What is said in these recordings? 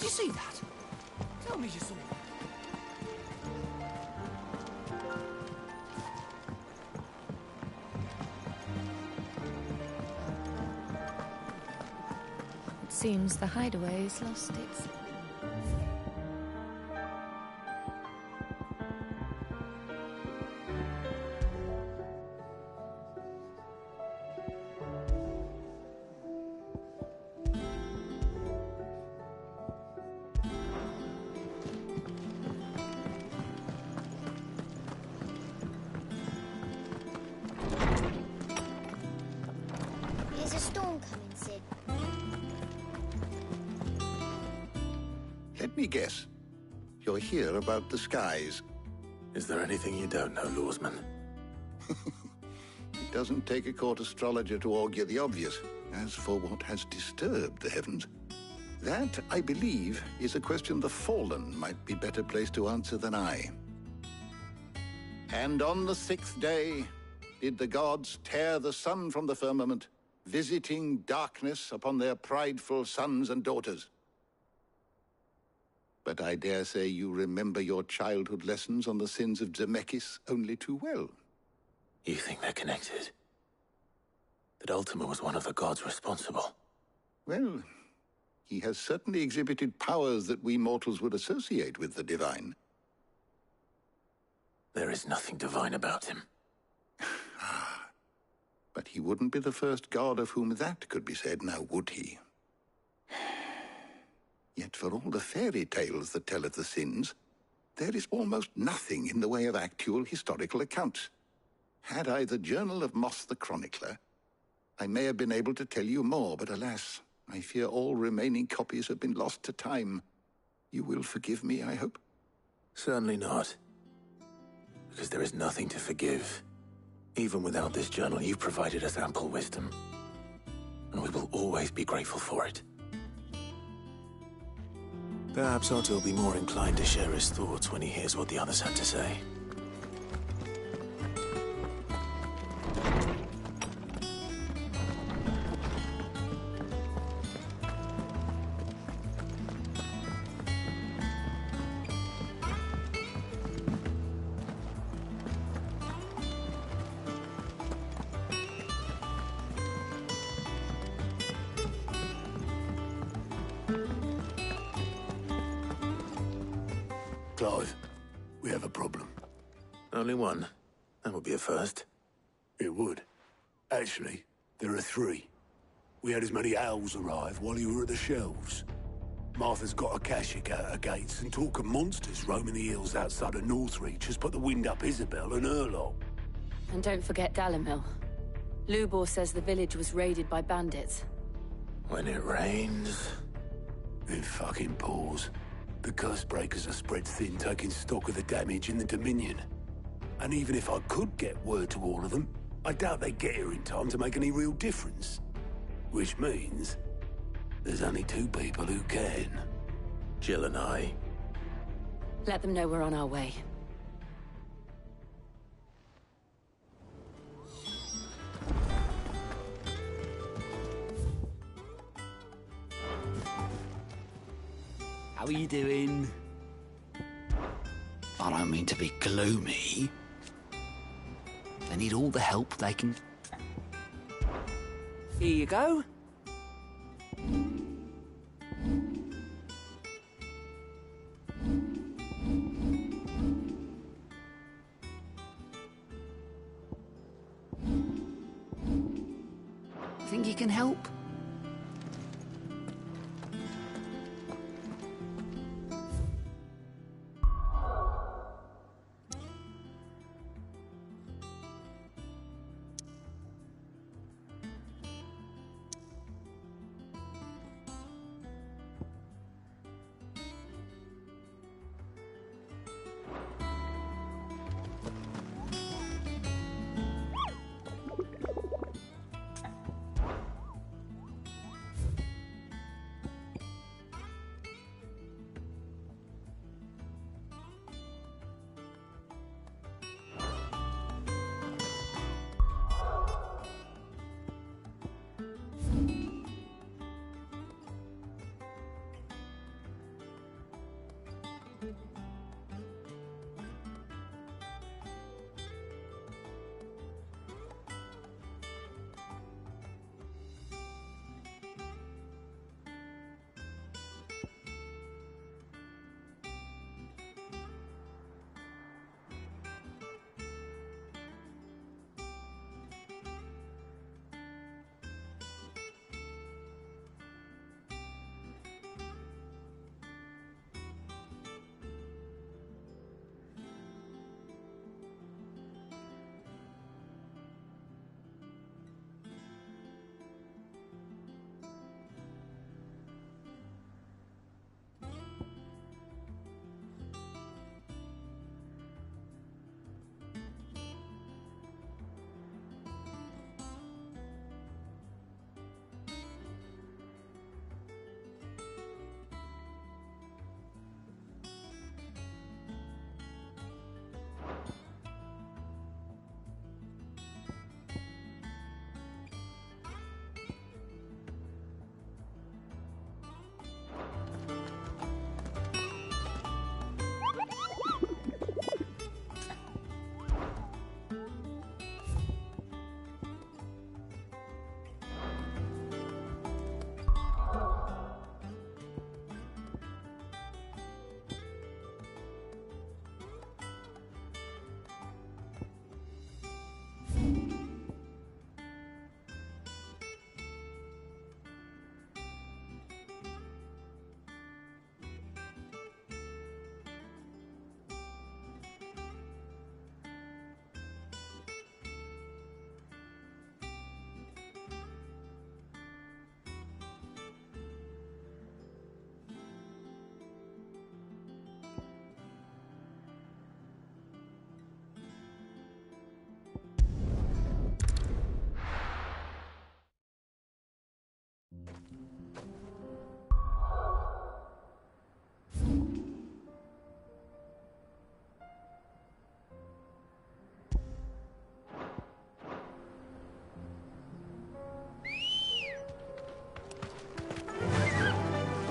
Did you see that? Tell me you saw that. It seems the hideaway has lost its... There's a storm coming, Sid. Let me guess. You're here about the skies. Is there anything you don't know, Lawsman? It doesn't take a court astrologer to augur the obvious. As for what has disturbed the heavens, that, I believe, is a question the Fallen might be better placed to answer than I. And on the 6th day did the gods tear the sun from the firmament, visiting darkness upon their prideful sons and daughters. But I dare say you remember your childhood lessons on the sins of Zemeckis only too well. You think they're connected? That Ultima was one of the gods responsible? Well, he has certainly exhibited powers that we mortals would associate with the divine. There is nothing divine about him. But he wouldn't be the first god of whom that could be said, now would he? Yet for all the fairy tales that tell of the sins, there is almost nothing in the way of actual historical accounts. Had I the Journal of Moss the Chronicler, I may have been able to tell you more, but alas, I fear all remaining copies have been lost to time. You will forgive me, I hope? Certainly not. Because there is nothing to forgive. Even without this journal, you've provided us ample wisdom. And we will always be grateful for it. Perhaps Otto will be more inclined to share his thoughts when he hears what the others had to say. Clive, we have a problem. Only one. That would be a first. It would. Actually, there are 3. We had as many owls arrive while you were at the shelves. Martha's got a Akashic out her gates, and talk of monsters roaming the hills outside of Northreach has put the wind up Isabel and her lot. And don't forget Dalimil. Lubor says the village was raided by bandits. When it rains... It fucking pours. The curse breakers are spread thin, taking stock of the damage in the Dominion. And even if I could get word to all of them, I doubt they'd get here in time to make any real difference. Which means there's only 2 people who can. Jill and I. Let them know we're on our way. How are you doing? I don't mean to be gloomy. They need all the help they can... Here you go. Think you can help?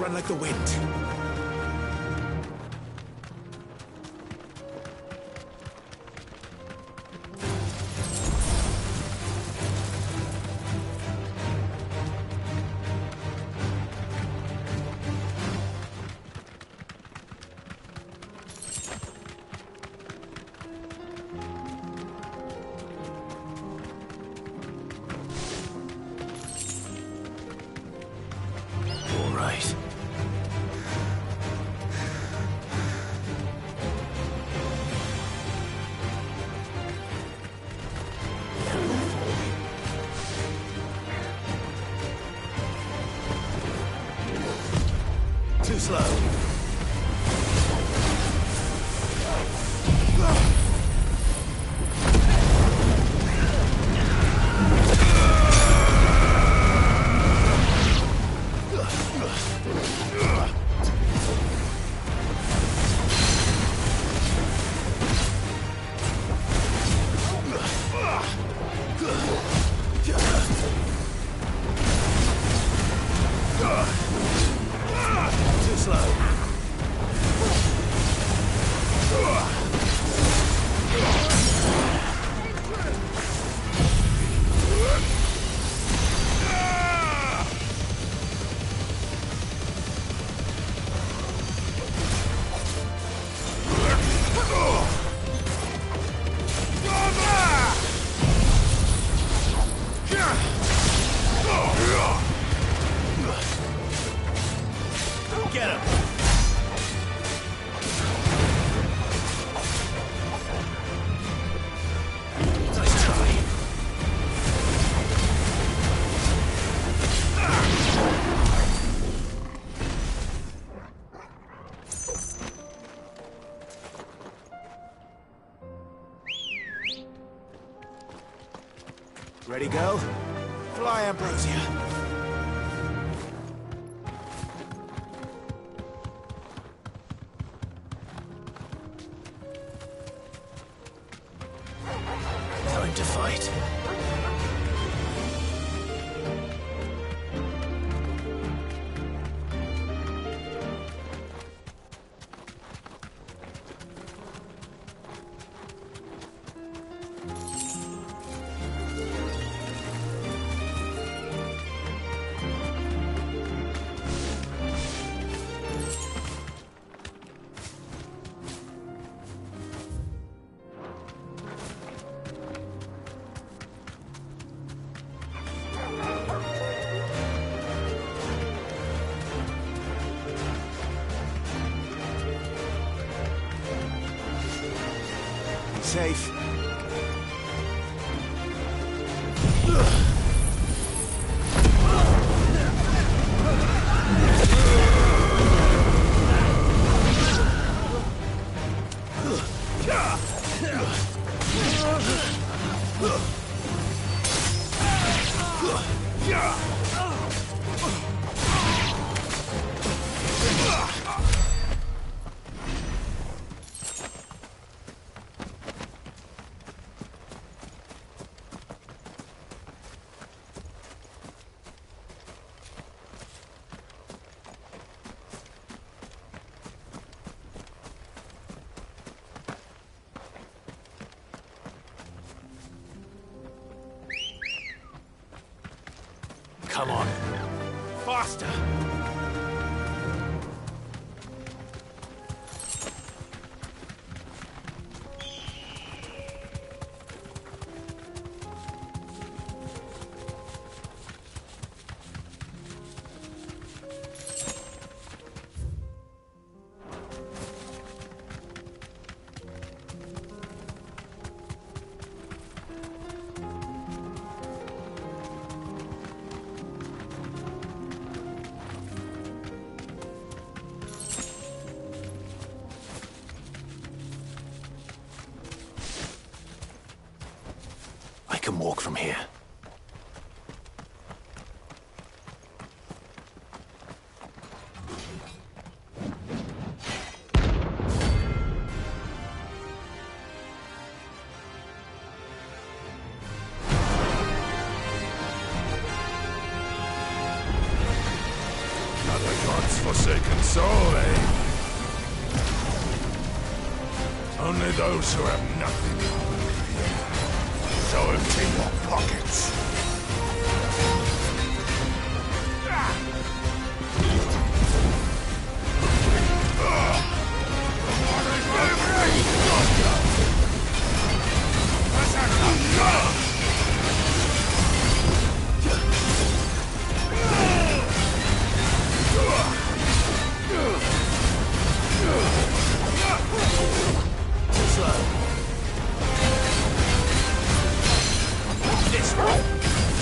Run like the wind. All right. Too slow. Too slow. Get him! Nice try. Ready, go? Fly, Ambrosia. Time to fight. safe. Come on. Faster! I can walk from here. Not the gods' forsaken soul, eh? Only those who have nothing. So empty your pockets. This way!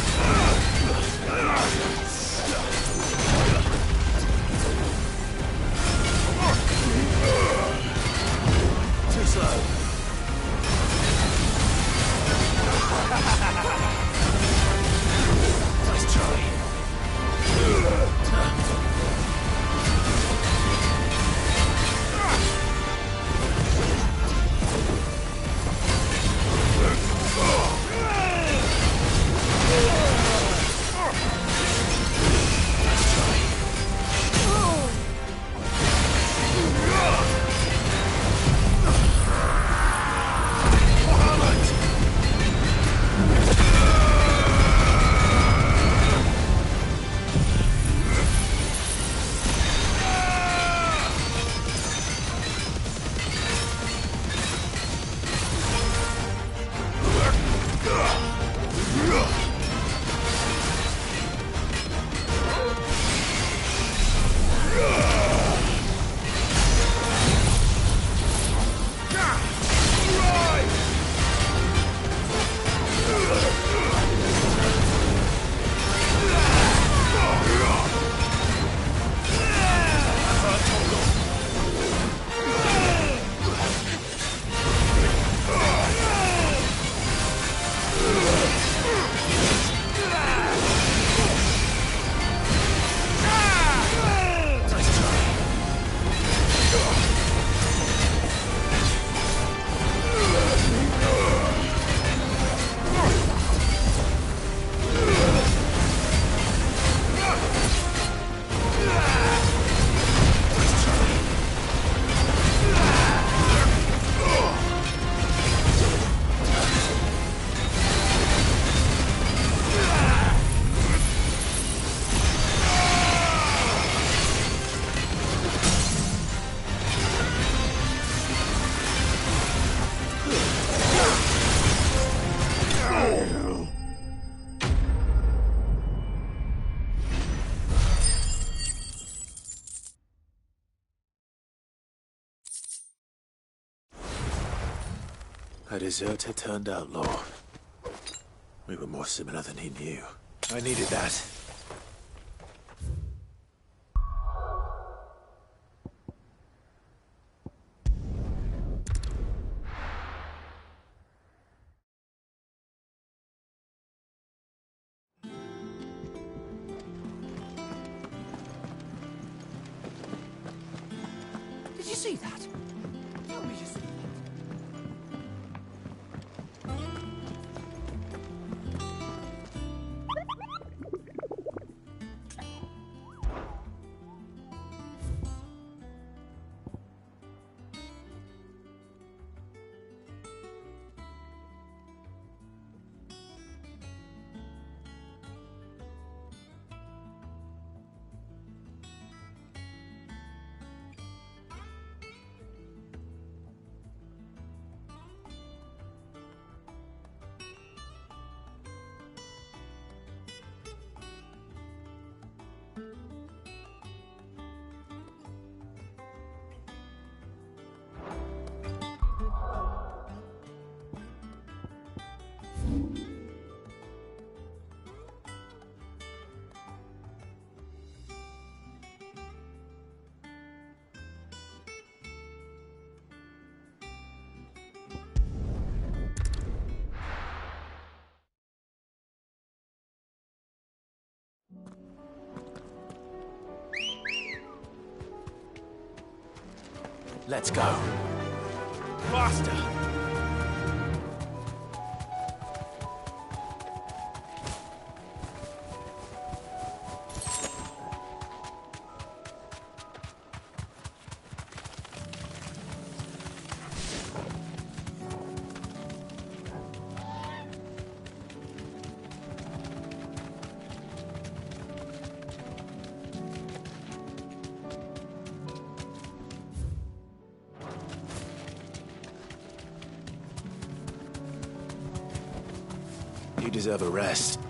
A deserter turned outlaw. We were more similar than he knew. I needed that. Did you see that? Tell me you see that. Let's go. Faster! You deserve a rest.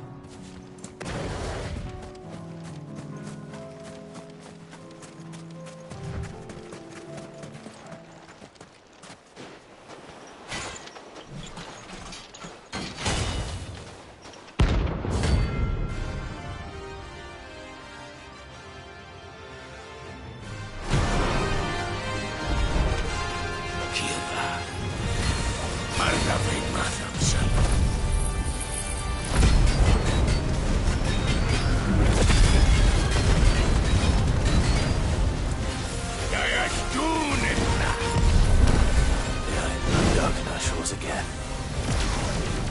Again,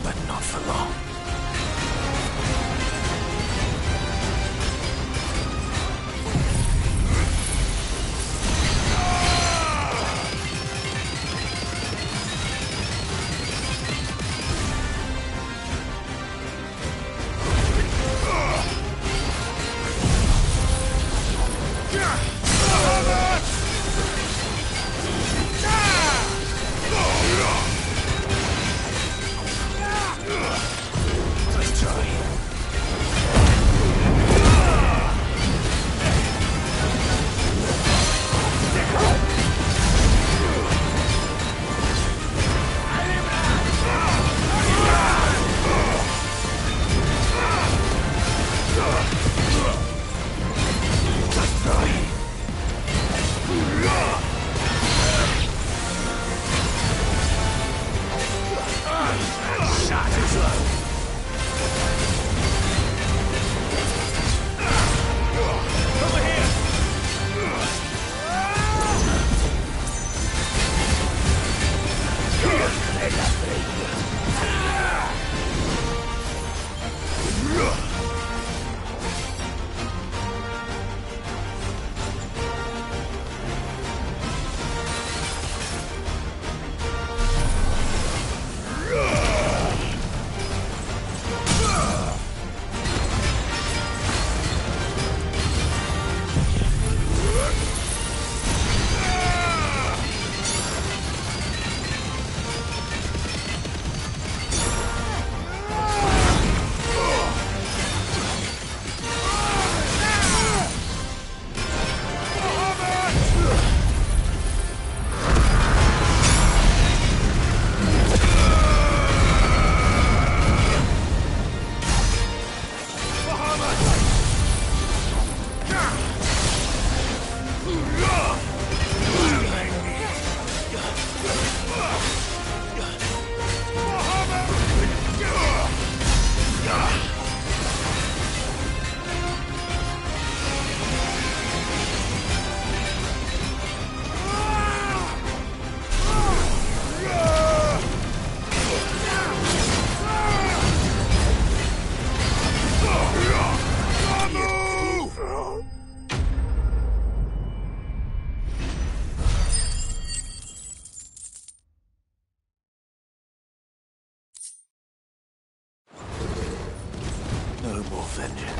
but not for long.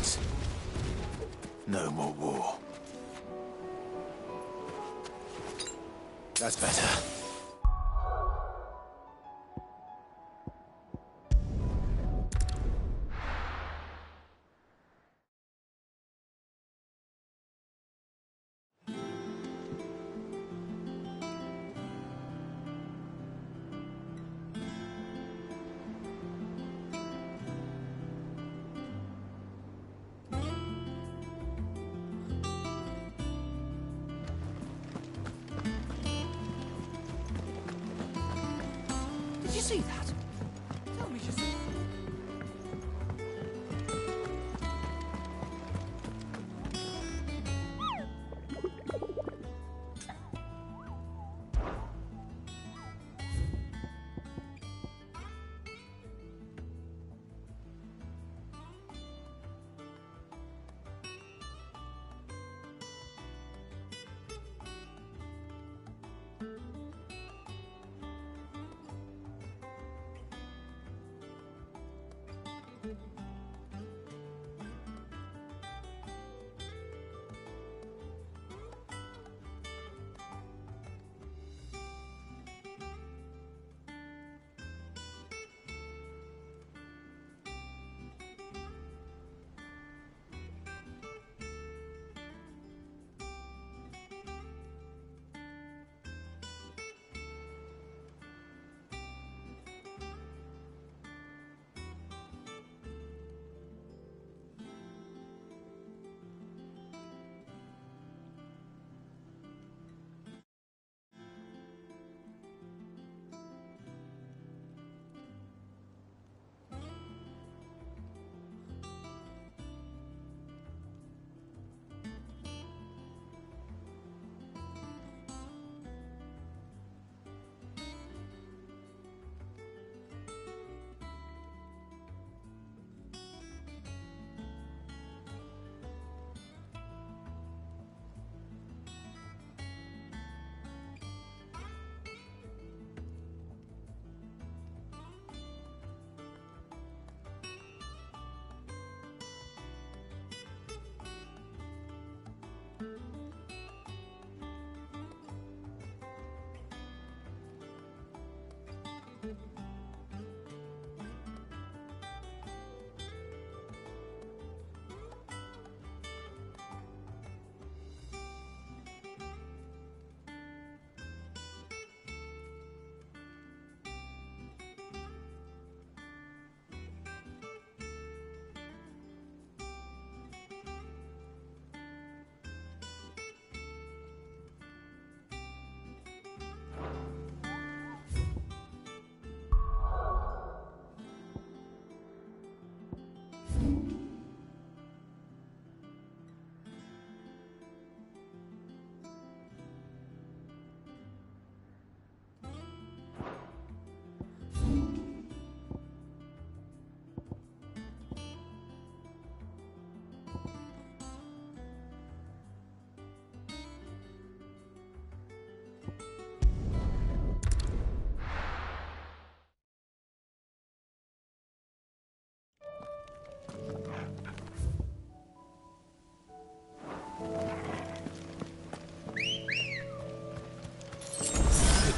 peace. No more war. That's better. Did you see that? Tell me just...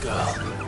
Girl.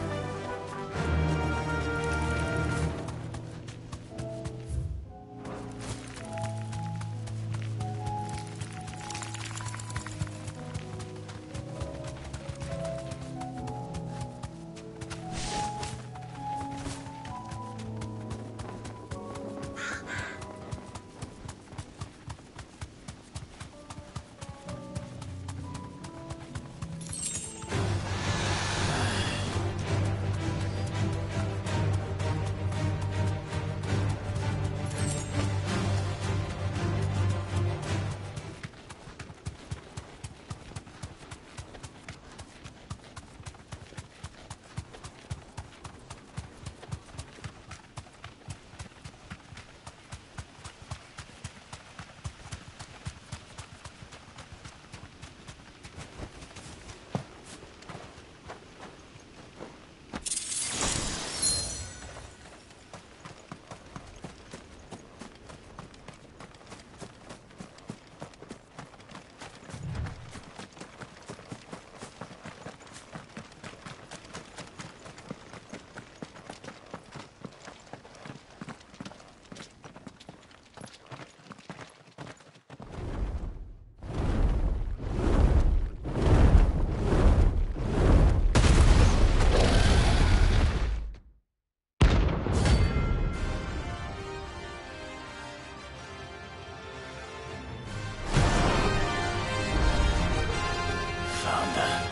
Commander.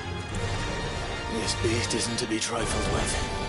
This beast isn't to be trifled with.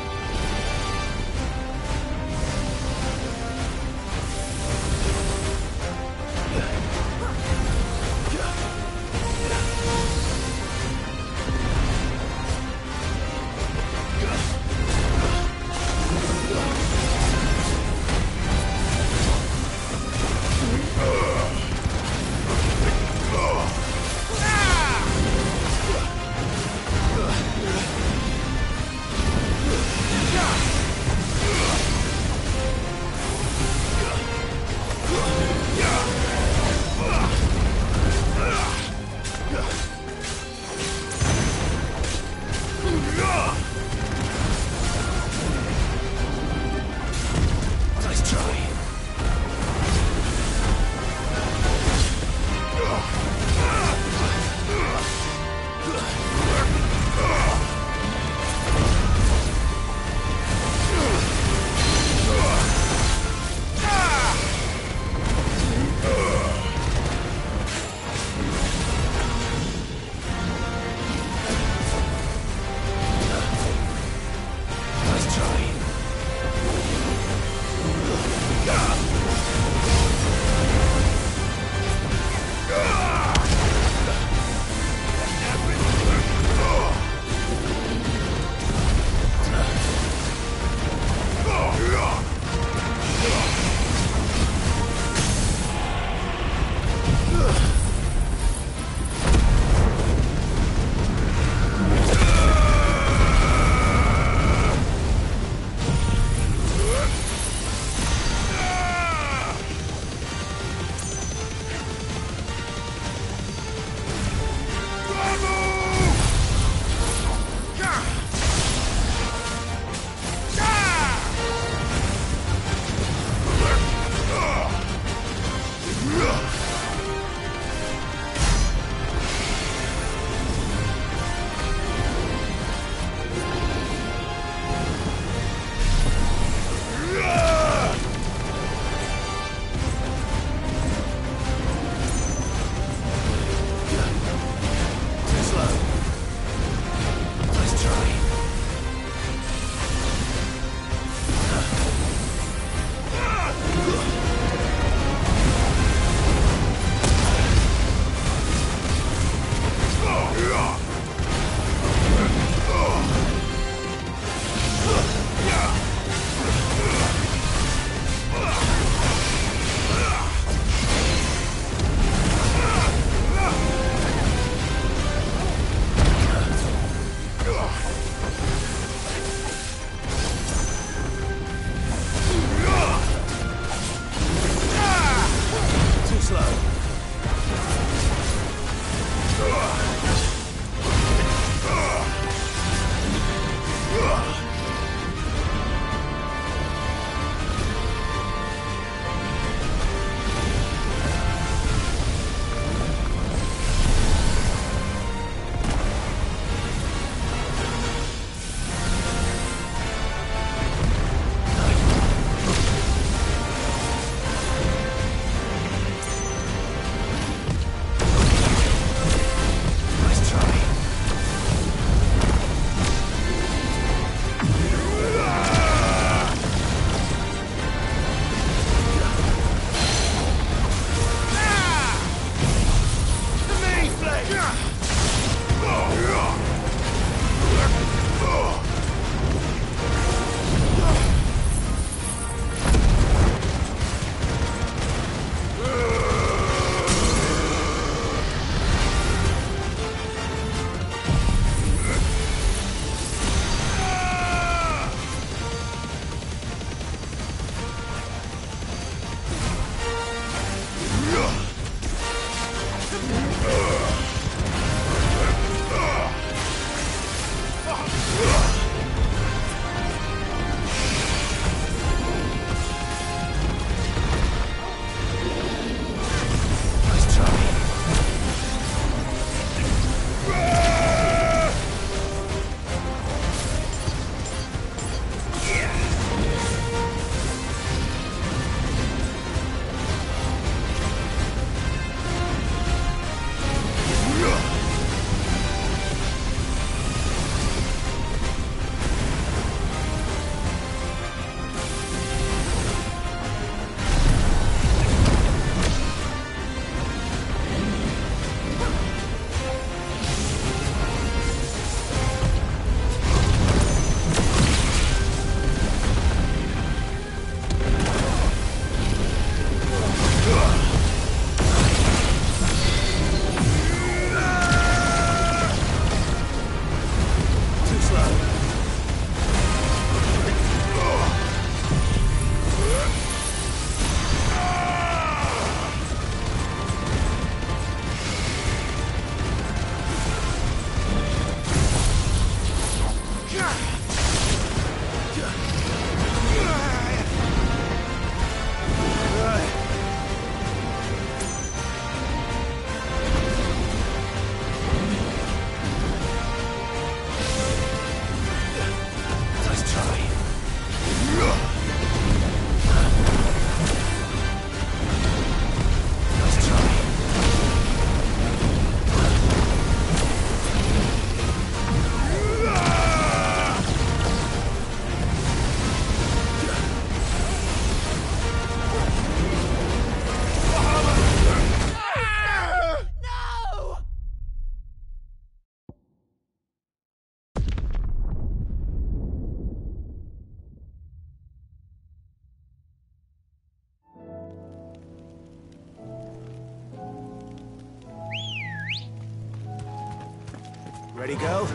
Ready, go?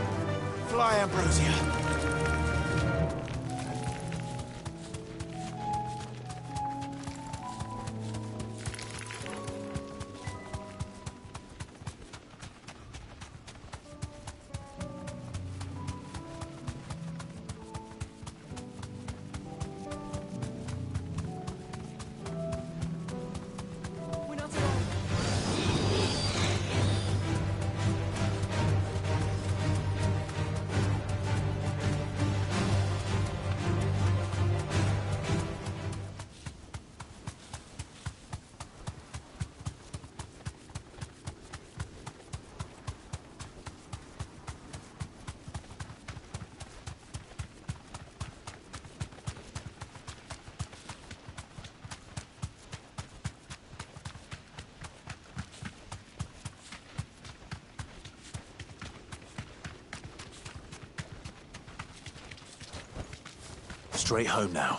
Fly, Ambrosia. Straight home now.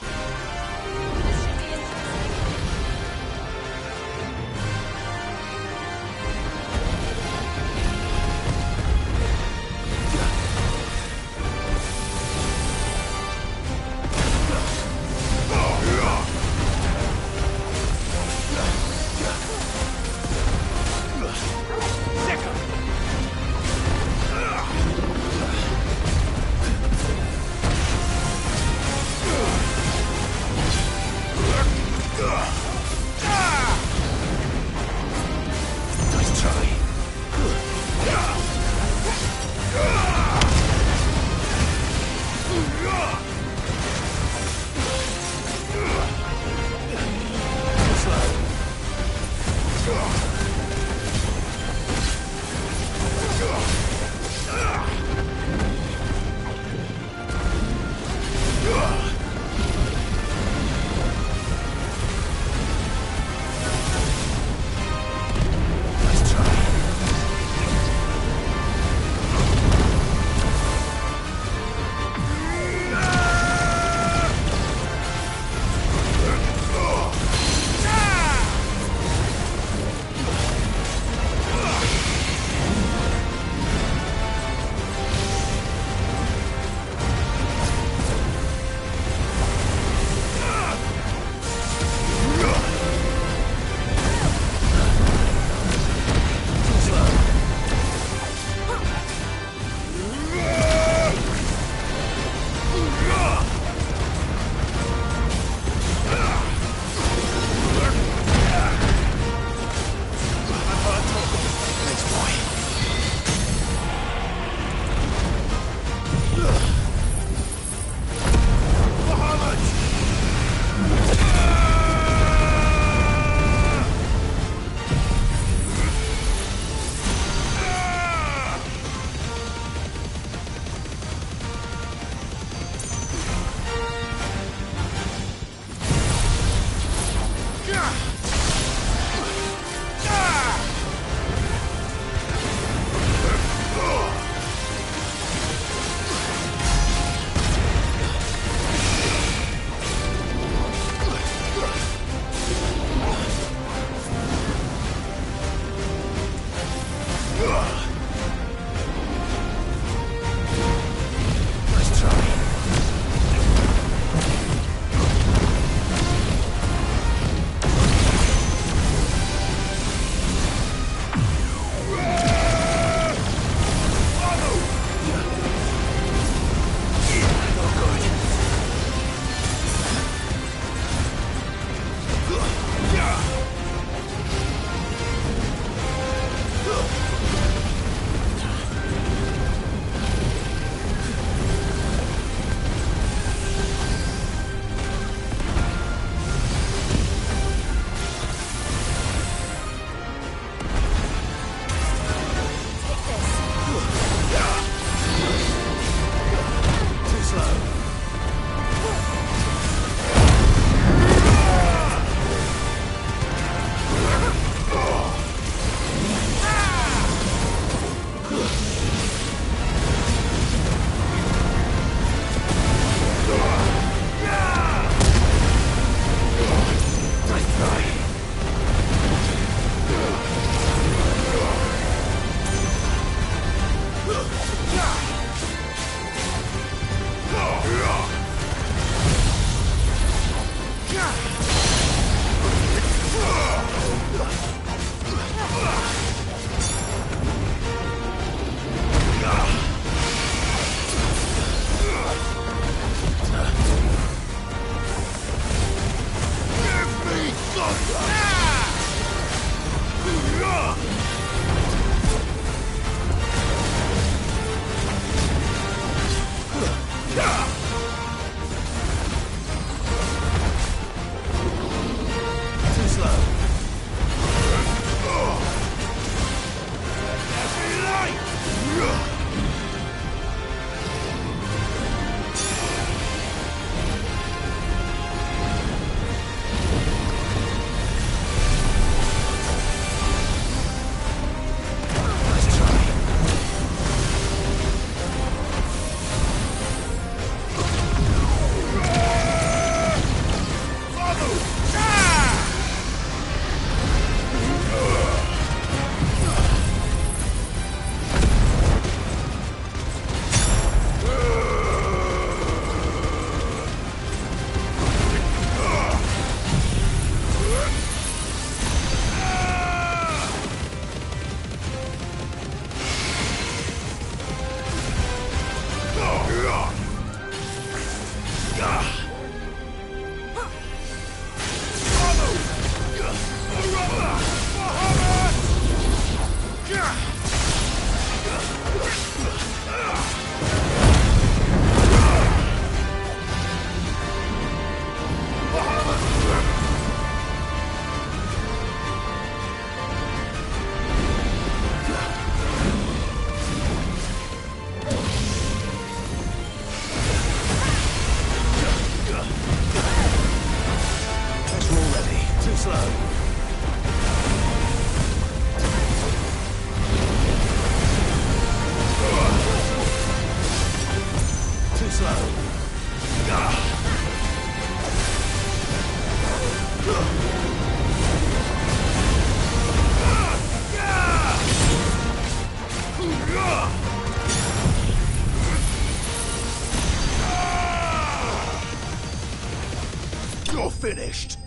You're finished.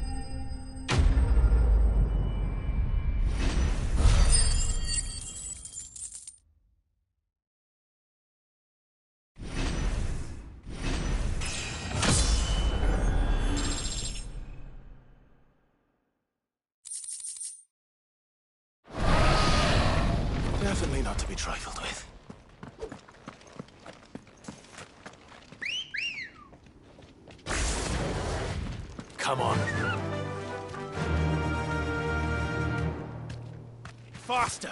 Definitely not to be trifled with. Come on. Faster!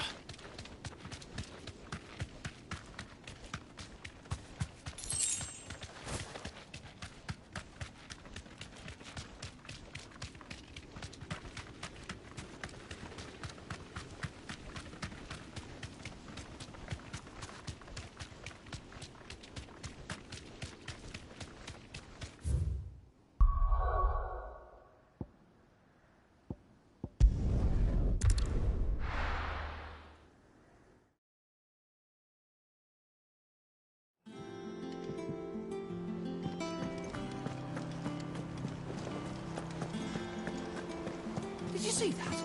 Did you see that?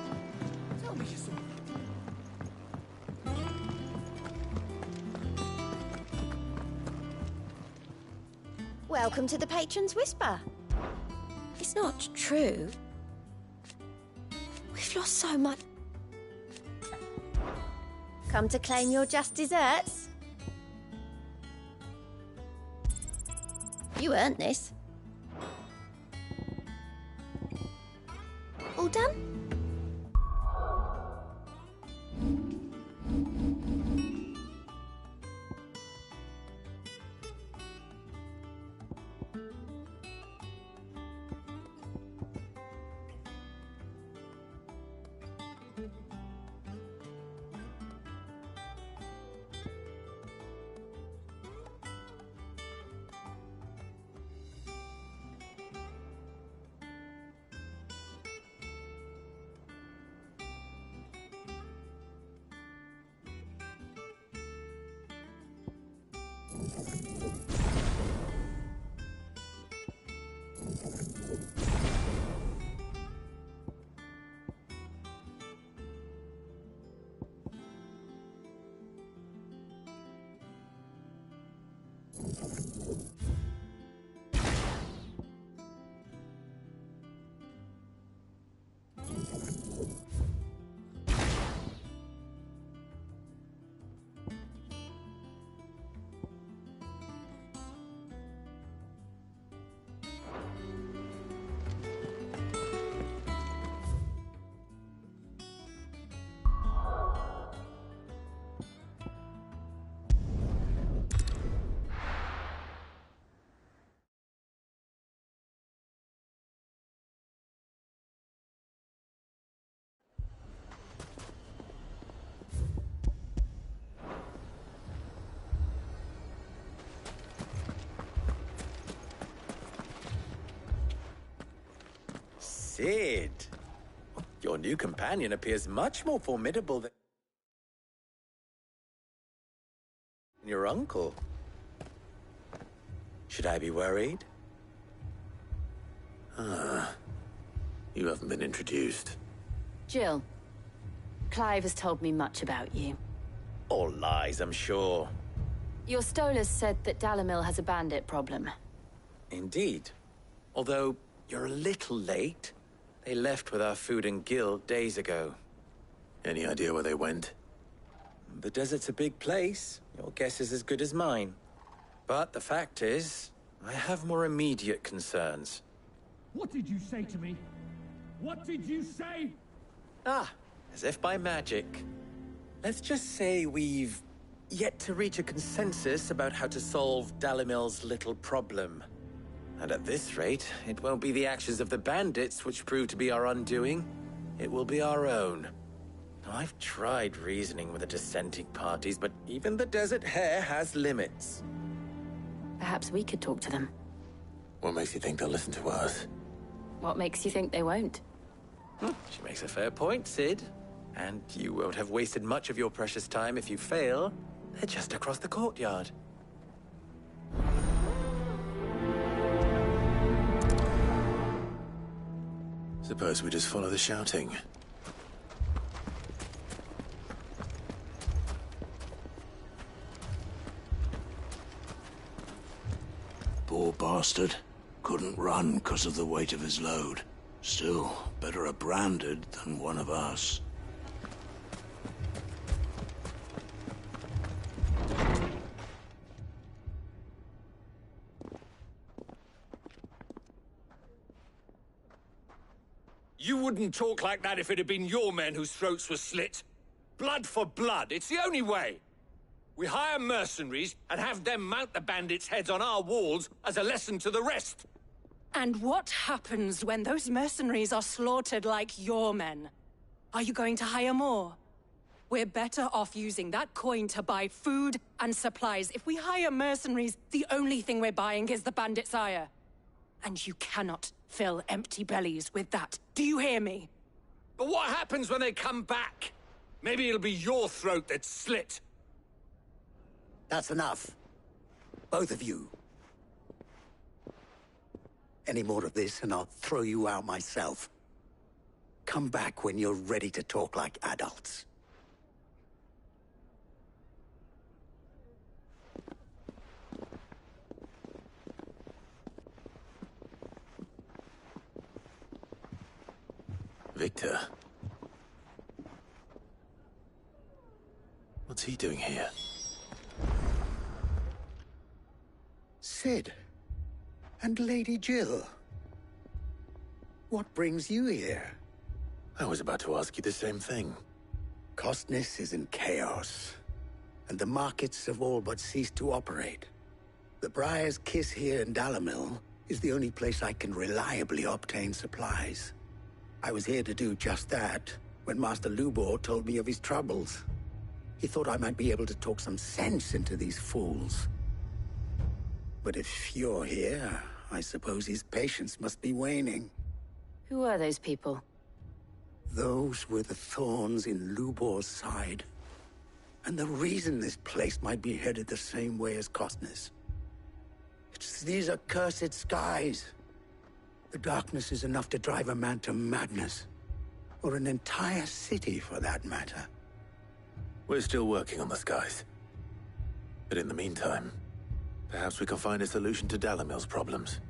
Tell me you saw that. Welcome to the Patron's Whisper. It's not true. We've lost so much. Come to claim your just desserts? You earned this. All done? Sid, your new companion appears much more formidable than your uncle. Should I be worried? You haven't been introduced. Jill, Clive has told me much about you. All lies, I'm sure. Your Stolas said that Dalimil has a bandit problem. Indeed. Although you're a little late. They left with our food and guild days ago. Any idea where they went? The desert's a big place. Your guess is as good as mine. But the fact is, I have more immediate concerns. What did you say to me? What did you say? Ah, as if by magic. Let's just say we've yet to reach a consensus about how to solve Dalimil's little problem. And at this rate, it won't be the actions of the bandits which prove to be our undoing. It will be our own. I've tried reasoning with the dissenting parties, but even the Desert Hare has limits. Perhaps we could talk to them. What makes you think they'll listen to us? What makes you think they won't? She makes a fair point, Sid. And you won't have wasted much of your precious time if you fail. They're just across the courtyard. Suppose we just follow the shouting. Poor bastard. Couldn't run because of the weight of his load. Still, better a branded than one of us. You wouldn't talk like that if it had been your men whose throats were slit. Blood for blood, it's the only way. We hire mercenaries and have them mount the bandits' heads on our walls as a lesson to the rest. And what happens when those mercenaries are slaughtered like your men? Are you going to hire more? We're better off using that coin to buy food and supplies. If we hire mercenaries, the only thing we're buying is the bandits' ire. And you cannot fill empty bellies with that. Do you hear me? But what happens when they come back? Maybe it'll be your throat that's slit. That's enough. Both of you. Any more of this and I'll throw you out myself. Come back when you're ready to talk like adults. Victor? What's he doing here? Sid. And Lady Jill. What brings you here? I was about to ask you the same thing. Costness is in chaos, and the markets have all but ceased to operate. The Briar's Kiss here in Dalimil is the only place I can reliably obtain supplies. I was here to do just that when Master Lubor told me of his troubles. He thought I might be able to talk some sense into these fools. But if you're here, I suppose his patience must be waning. Who are those people? Those were the thorns in Lubor's side. And the reason this place might be headed the same way as Costness. It's these accursed skies. The darkness is enough to drive a man to madness. Or an entire city, for that matter. We're still working on the skies. But in the meantime, perhaps we can find a solution to Dalimil's problems.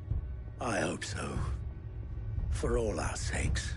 I hope so. For all our sakes.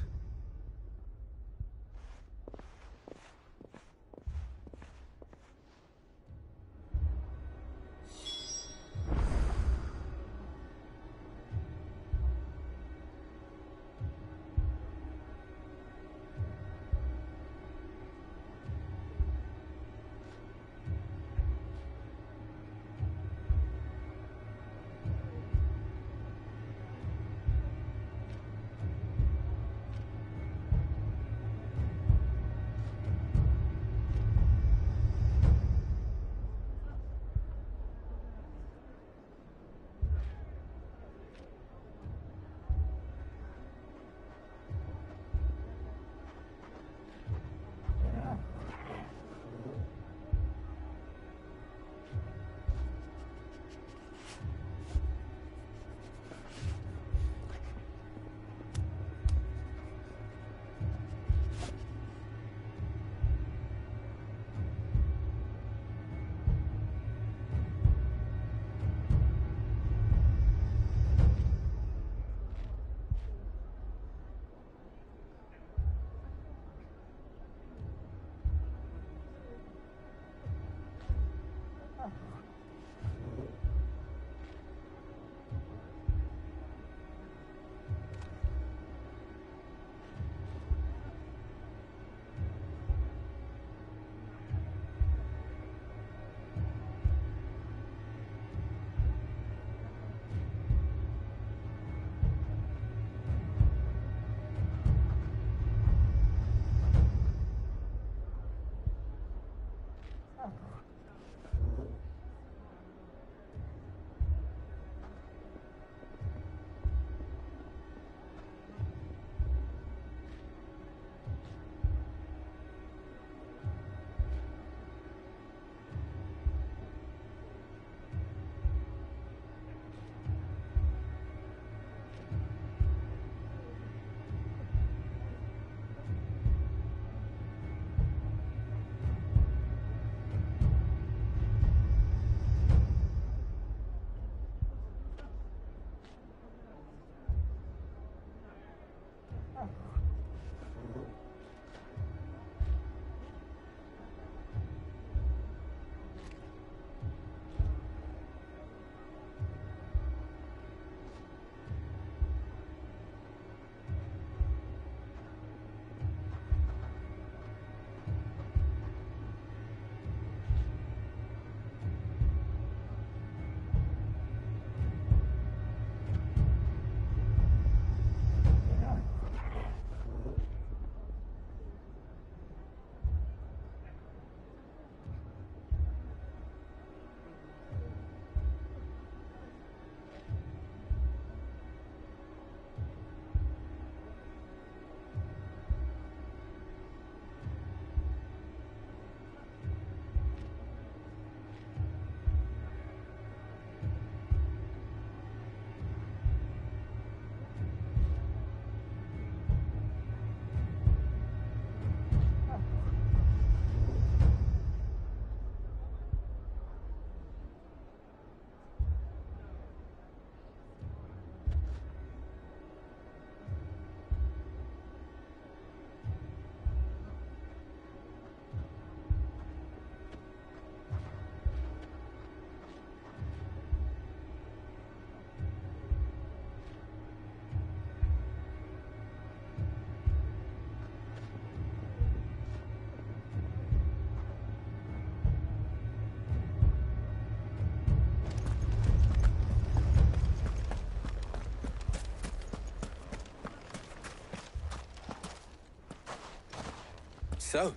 So,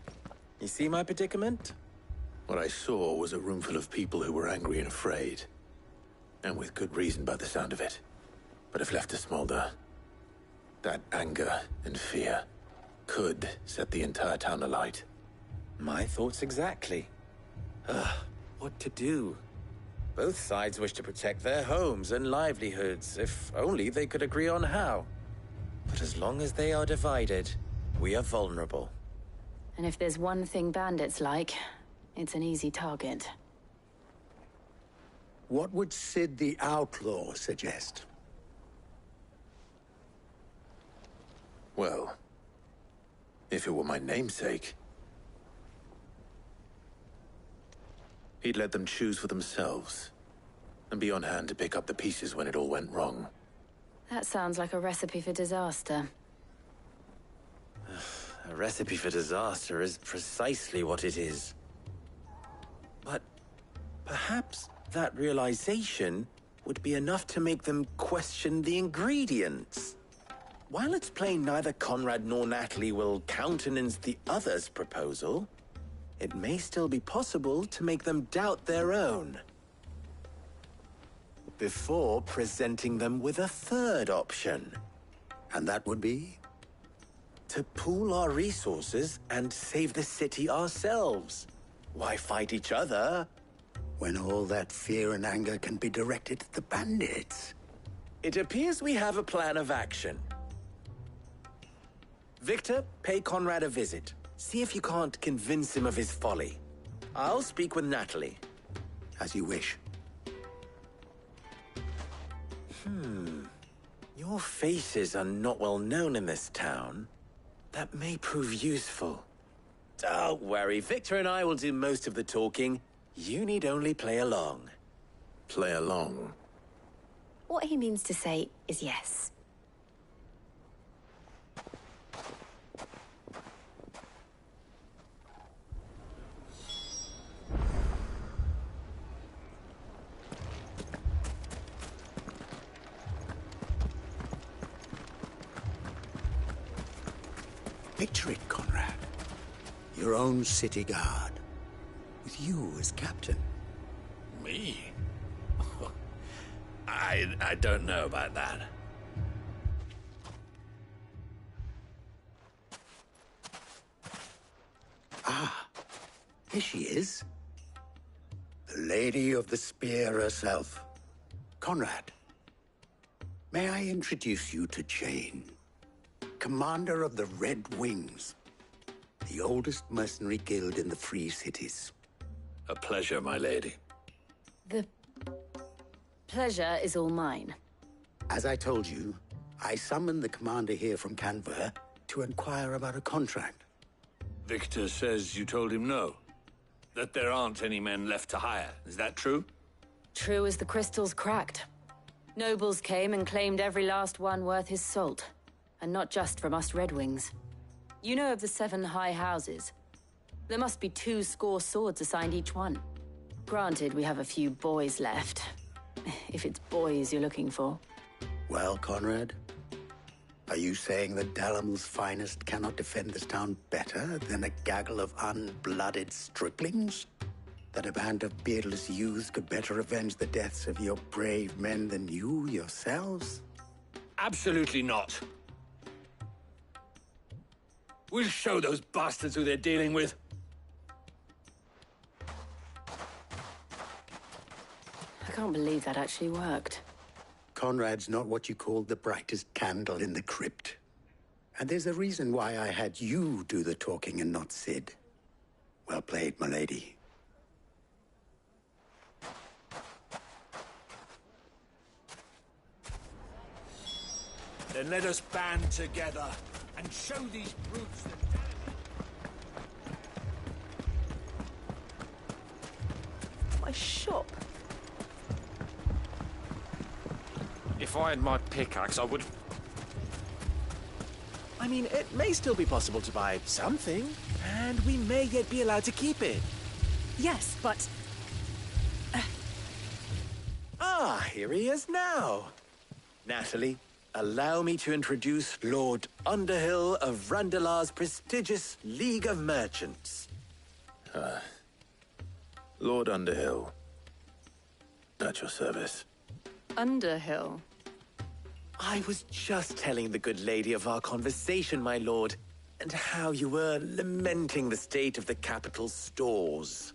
you see my predicament? What I saw was a room full of people who were angry and afraid. And with good reason by the sound of it. But if left to smolder, that anger and fear could set the entire town alight. My thoughts exactly. What to do? Both sides wish to protect their homes and livelihoods, if only they could agree on how. But as long as they are divided, we are vulnerable. And if there's one thing bandits like, it's an easy target. What would Sid the Outlaw suggest? Well, if it were my namesake, he'd let them choose for themselves and be on hand to pick up the pieces when it all went wrong. That sounds like a recipe for disaster. A recipe for disaster is precisely what it is. But perhaps that realization would be enough to make them question the ingredients. While it's plain neither Conrad nor Natalie will countenance the other's proposal, it may still be possible to make them doubt their own. Before presenting them with a third option. And that would be? To pool our resources and save the city ourselves. Why fight each other? When all that fear and anger can be directed at the bandits. It appears we have a plan of action. Victor, pay Conrad a visit. See if you can't convince him of his folly. I'll speak with Natalie. As you wish. Your faces are not well known in this town. That may prove useful. Don't worry, Victor and I will do most of the talking. You need only play along. Play along? What he means to say is yes. Picture it, Conrad. Your own city guard. With you as captain. Me? I don't know about that. Ah, here she is. The Lady of the Spear herself. Conrad, may I introduce you to Jane, commander of the Red Wings, the oldest mercenary guild in the Free Cities. A pleasure, my lady. The pleasure is all mine. As I told you, I summoned the commander here from Canver to inquire about a contract. Victor says you told him no. That there aren't any men left to hire. Is that true? True as the crystals cracked. Nobles came and claimed every last one worth his salt. And not just from us Red Wings. You know of the 7 high houses. There must be 2 swords assigned each one. Granted, we have a few boys left. If it's boys you're looking for. Well, Conrad, are you saying that Dalamil's finest cannot defend this town better than a gaggle of unblooded striplings? That a band of beardless youths could better avenge the deaths of your brave men than you yourselves? Absolutely not. We'll show those bastards who they're dealing with. I can't believe that actually worked. Conrad's not what you call the brightest candle in the crypt. And there's a reason why I had you do the talking and not Sid. Well played, my lady. Then let us band together and show these brutes that My shop. If I had my pickaxe, I would... I mean, it may still be possible to buy something, and we may yet be allowed to keep it. Yes, but Ah, here he is now. Natalie, allow me to introduce Lord Underhill of Randalar's prestigious League of Merchants. Lord Underhill. At your service. Underhill? I was just telling the good lady of our conversation, my lord, and how you were lamenting the state of the capital's stores.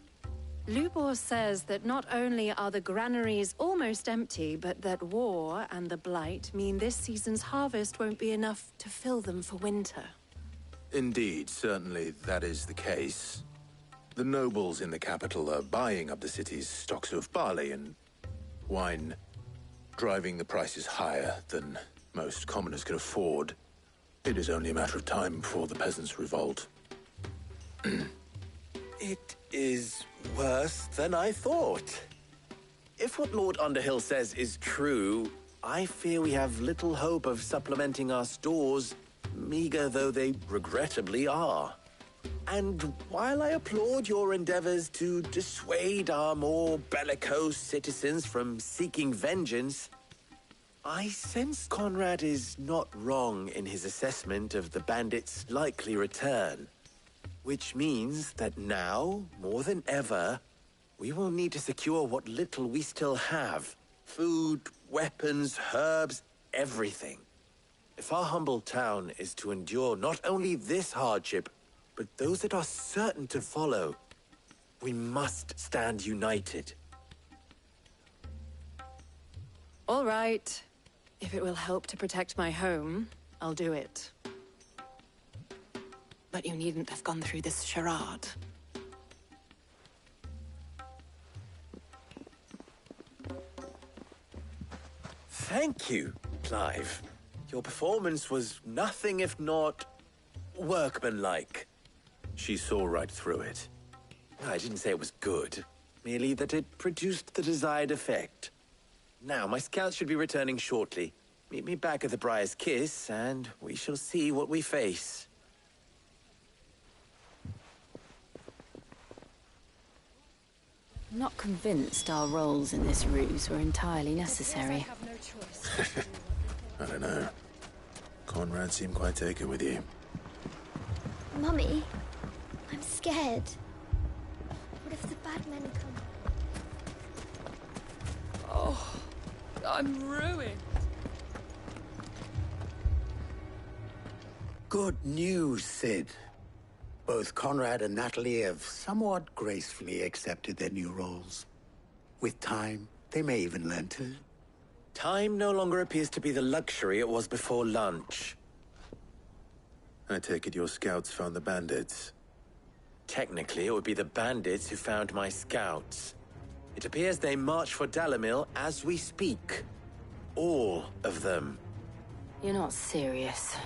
Lubor says that not only are the granaries almost empty, but that war and the Blight mean this season's harvest won't be enough to fill them for winter. Indeed, certainly that is the case. The nobles in the capital are buying up the city's stocks of barley and wine, driving the prices higher than most commoners can afford. It is only a matter of time before the peasants revolt. It is worse than I thought. If what Lord Underhill says is true, I fear we have little hope of supplementing our stores, meager though they regrettably are. And while I applaud your endeavors to dissuade our more bellicose citizens from seeking vengeance, I sense Conrad is not wrong in his assessment of the bandits' likely return. Which means that now, more than ever, we will need to secure what little we still have. Food, weapons, herbs, everything. If our humble town is to endure not only this hardship, but those that are certain to follow, we must stand united. All right. If it will help to protect my home, I'll do it. But you needn't have gone through this charade. Thank you, Clive. Your performance was nothing if not workmanlike. She saw right through it. I didn't say it was good, merely that it produced the desired effect. Now, my scouts should be returning shortly. Meet me back at the Briar's Kiss, and we shall see what we face. I'm not convinced our roles in this ruse were entirely necessary. I don't know. Conrad seemed quite taken with you. Mummy, I'm scared. What if the bad men come? Oh, I'm ruined. Good news, Sid. Both Conrad and Natalie have somewhat gracefully accepted their new roles. With time, they may even learn to. Time no longer appears to be the luxury it was before lunch. I take it your scouts found the bandits. Technically, it would be the bandits who found my scouts. It appears they march for Dalimil as we speak. All of them. You're not serious.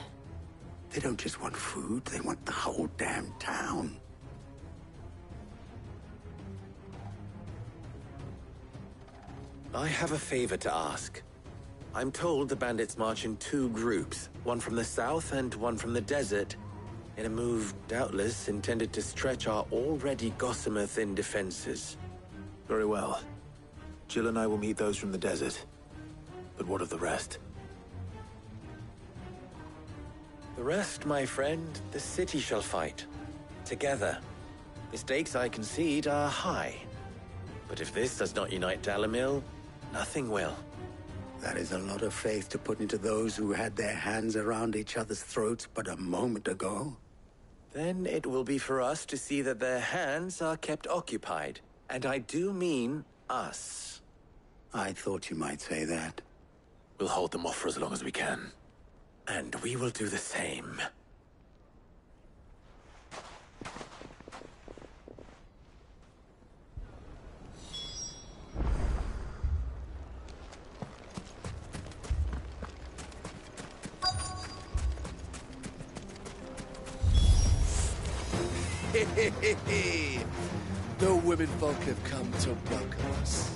They don't just want food, they want the whole damn town. I have a favor to ask. I'm told the bandits march in two groups, one from the south and one from the desert, in a move doubtless intended to stretch our already gossamer-thin defenses. Very well. Jill and I will meet those from the desert. But what of the rest? The rest, my friend, the city shall fight. Together. The stakes, I concede, are high. But if this does not unite Dalimil, nothing will. That is a lot of faith to put into those who had their hands around each other's throats but a moment ago. Then it will be for us to see that their hands are kept occupied. And I do mean us. I thought you might say that. We'll hold them off for as long as we can. And we will do the same. No women folk have come to welcome us.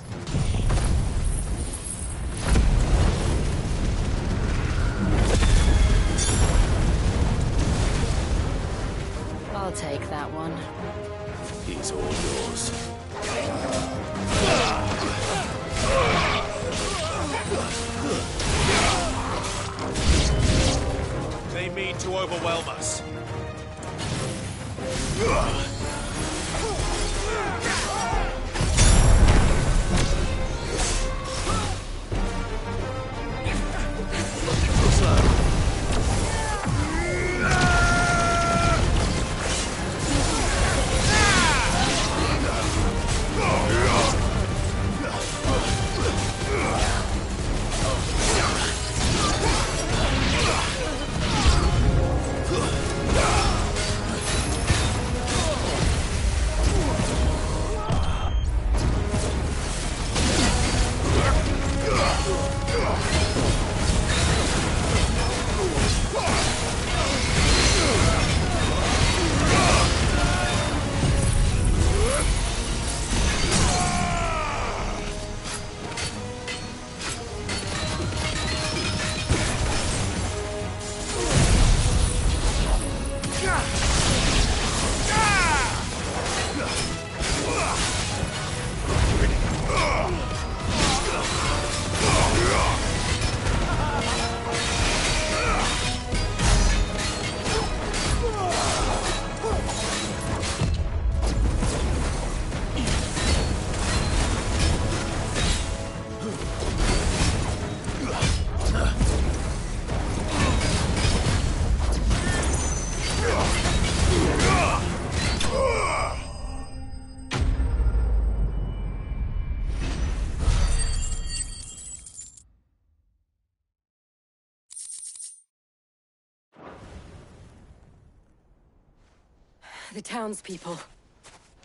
I'll take that one. He's all yours. overwhelm us. The townspeople.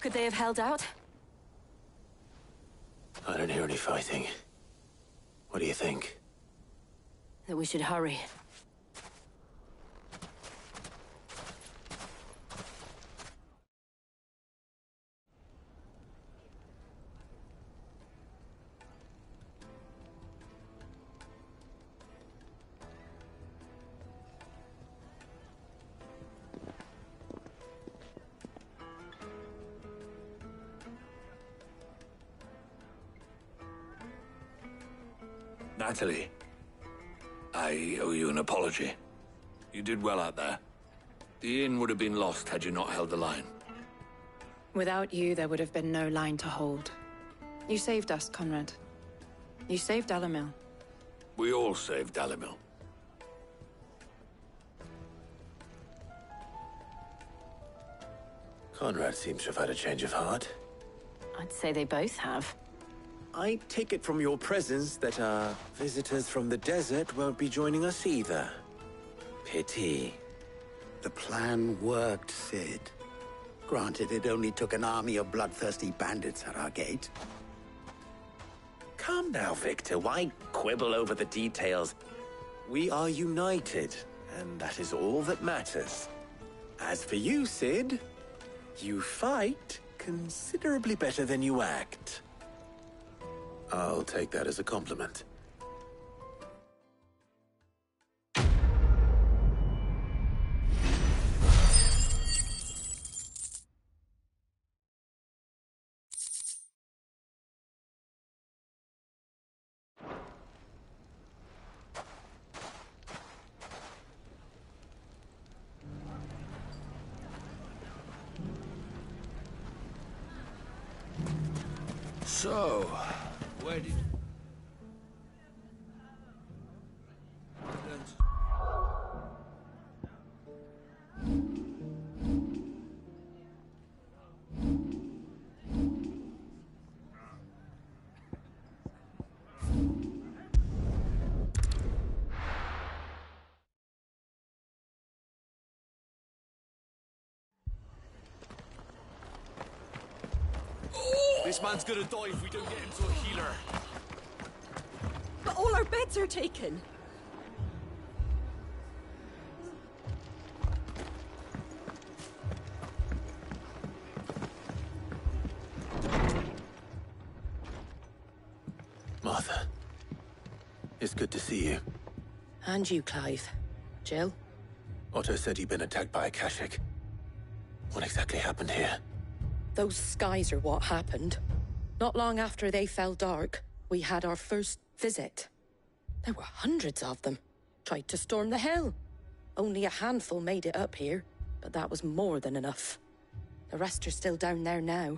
Could they have held out? I don't hear any fighting. What do you think? That we should hurry. Natalie, I owe you an apology. You did well out there. The inn would have been lost had you not held the line. Without you, there would have been no line to hold. You saved us, Conrad. You saved Dalimil. We all saved Dalimil. Conrad seems to have had a change of heart. I'd say they both have. I take it from your presence that our visitors from the desert won't be joining us either. Pity. The plan worked, Sid. Granted, it only took an army of bloodthirsty bandits at our gate. Calm now, Victor. Why quibble over the details? We are united, and that is all that matters. As for you, Sid, you fight considerably better than you act. I'll take that as a compliment. So, where did... This man's gonna die if we don't get him to a healer. But all our beds are taken. Martha, it's good to see you. And you, Clive. Jill? Otto said you'd been attacked by a Kashik. What exactly happened here? Those skies are what happened. Not long after they fell dark, we had our first visit. There were hundreds of them. Tried to storm the hill. Only a handful made it up here, but that was more than enough. The rest are still down there now.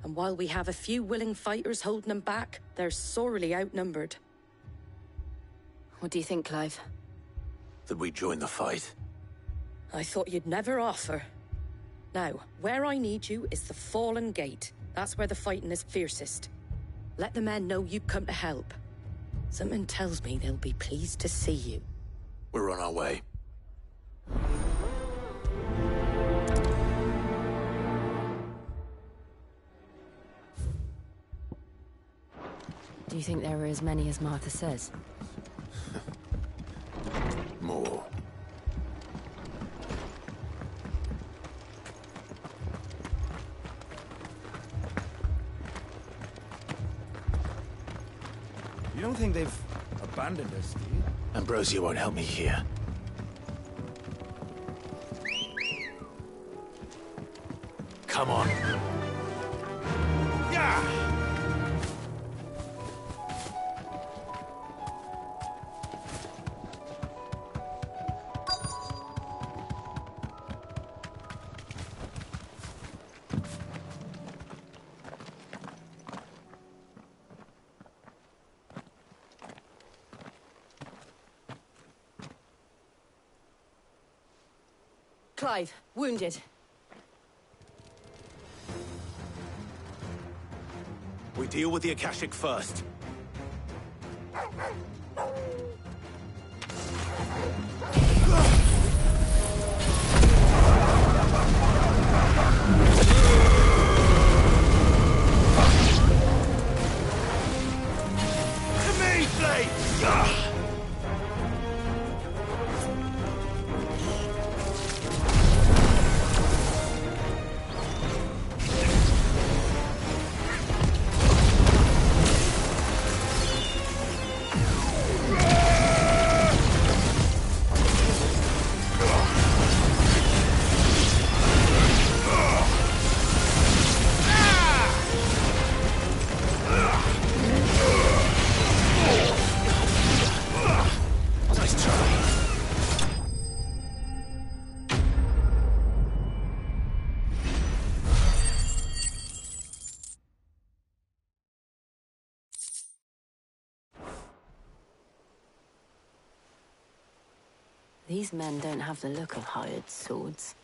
And while we have a few willing fighters holding them back, they're sorely outnumbered. What do you think, Clive? That we join the fight. I thought you'd never offer. Now, where I need you is the Fallen Gate. That's where the fighting is fiercest. Let the men know you've come to help. Something tells me they'll be pleased to see you. We're on our way. Do you think there were as many as Martha says? More. You don't think they've abandoned us, do you? Ambrosia won't help me here. Come on. Yeah! Clive, wounded. We deal with the Akashic first. To me, Blade! These men don't have the look of hired swords.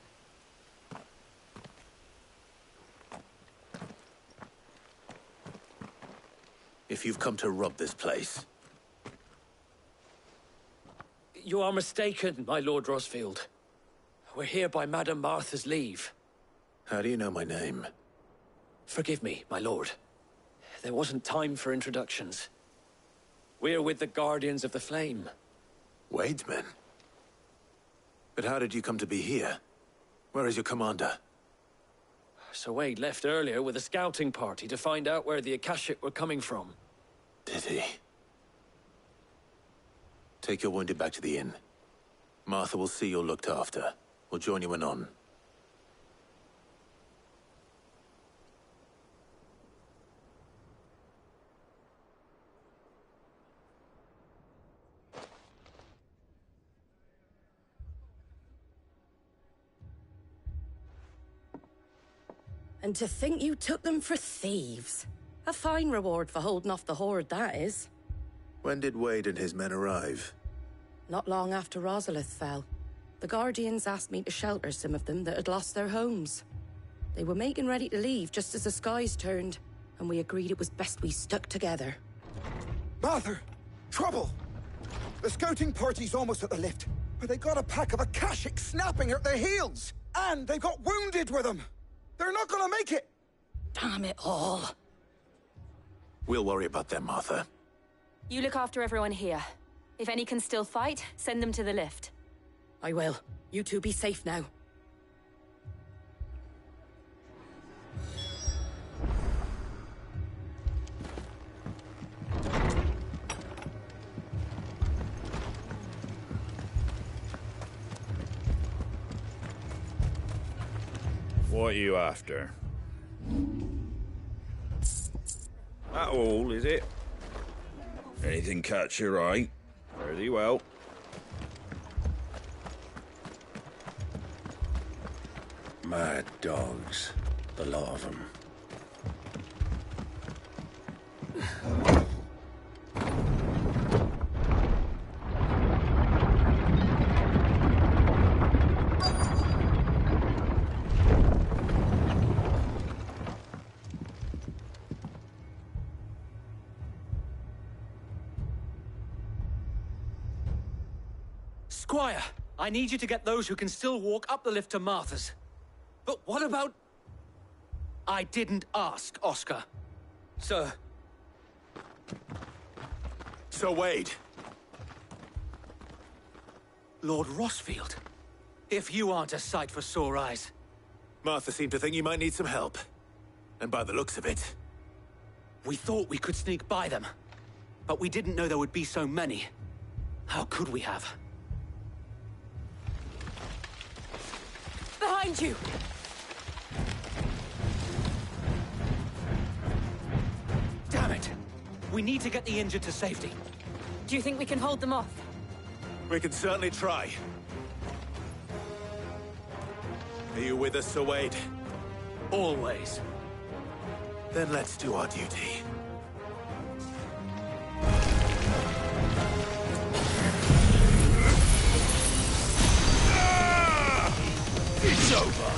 If you've come to rob this place, You are mistaken, my Lord Rosfield. We're here by Madame Martha's leave. how do you know my name? Forgive me, my lord. There wasn't time for introductions. We're with the Guardians of the Flame. Wade's men? But how did you come to be here? Where is your commander? Sir Wade left earlier with a scouting party to find out where the Akashic were coming from. Did he? Take your wounded back to the inn. Martha will see you're looked after. We'll join you anon. And to think you took them for thieves. A fine reward for holding off the horde, that is. When did Wade and his men arrive? Not long after Rosalith fell. The Guardians asked me to shelter some of them that had lost their homes. They were making ready to leave just as the skies turned, and we agreed it was best we stuck together. Martha! Trouble! The scouting party's almost at the lift, but they got a pack of Akashic snapping at their heels! And they've got wounded with them! They're not gonna make it! Damn it all. We'll worry about them, Martha. You look after everyone here. If any can still fight, send them to the lift. I will. You two be safe now. What are you after? That all, is it? Anything catch your eye? Fairly well. Mad dogs. The lot of them. Squire, I need you to get those who can still walk up the lift to Martha's. But what about... I didn't ask, Oscar. Sir. Sir Wade. Lord Rossfield. If you aren't a sight for sore eyes. Martha seemed to think you might need some help. And by the looks of it... We thought we could sneak by them. But we didn't know there would be so many. How could we have? Behind you! Damn it! We need to get the injured to safety. Do you think we can hold them off? We can certainly try. Are you with us, Sir Wade? Always. Then let's do our duty. It's over.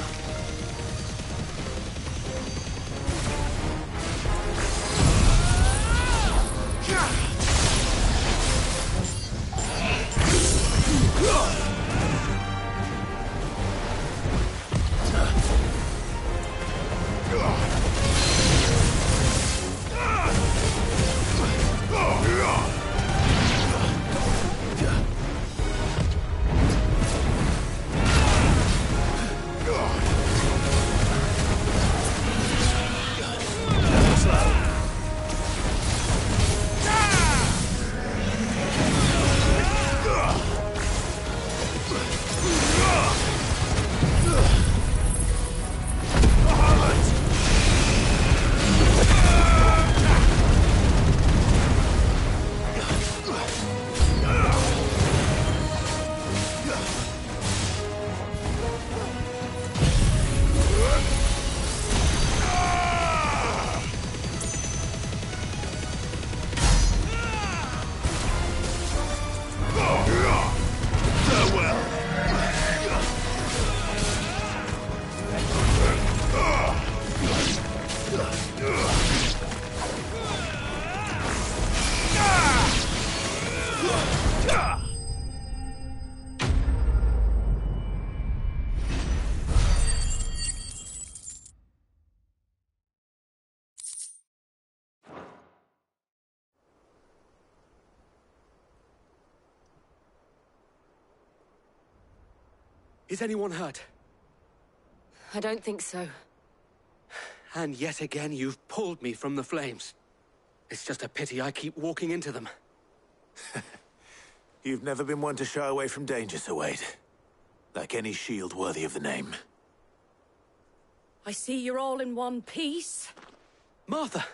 Is anyone hurt? I don't think so. And yet again, you've pulled me from the flames. It's just a pity I keep walking into them. You've never been one to shy away from danger, Sir Wade. Like any shield worthy of the name. I see you're all in one piece. Martha!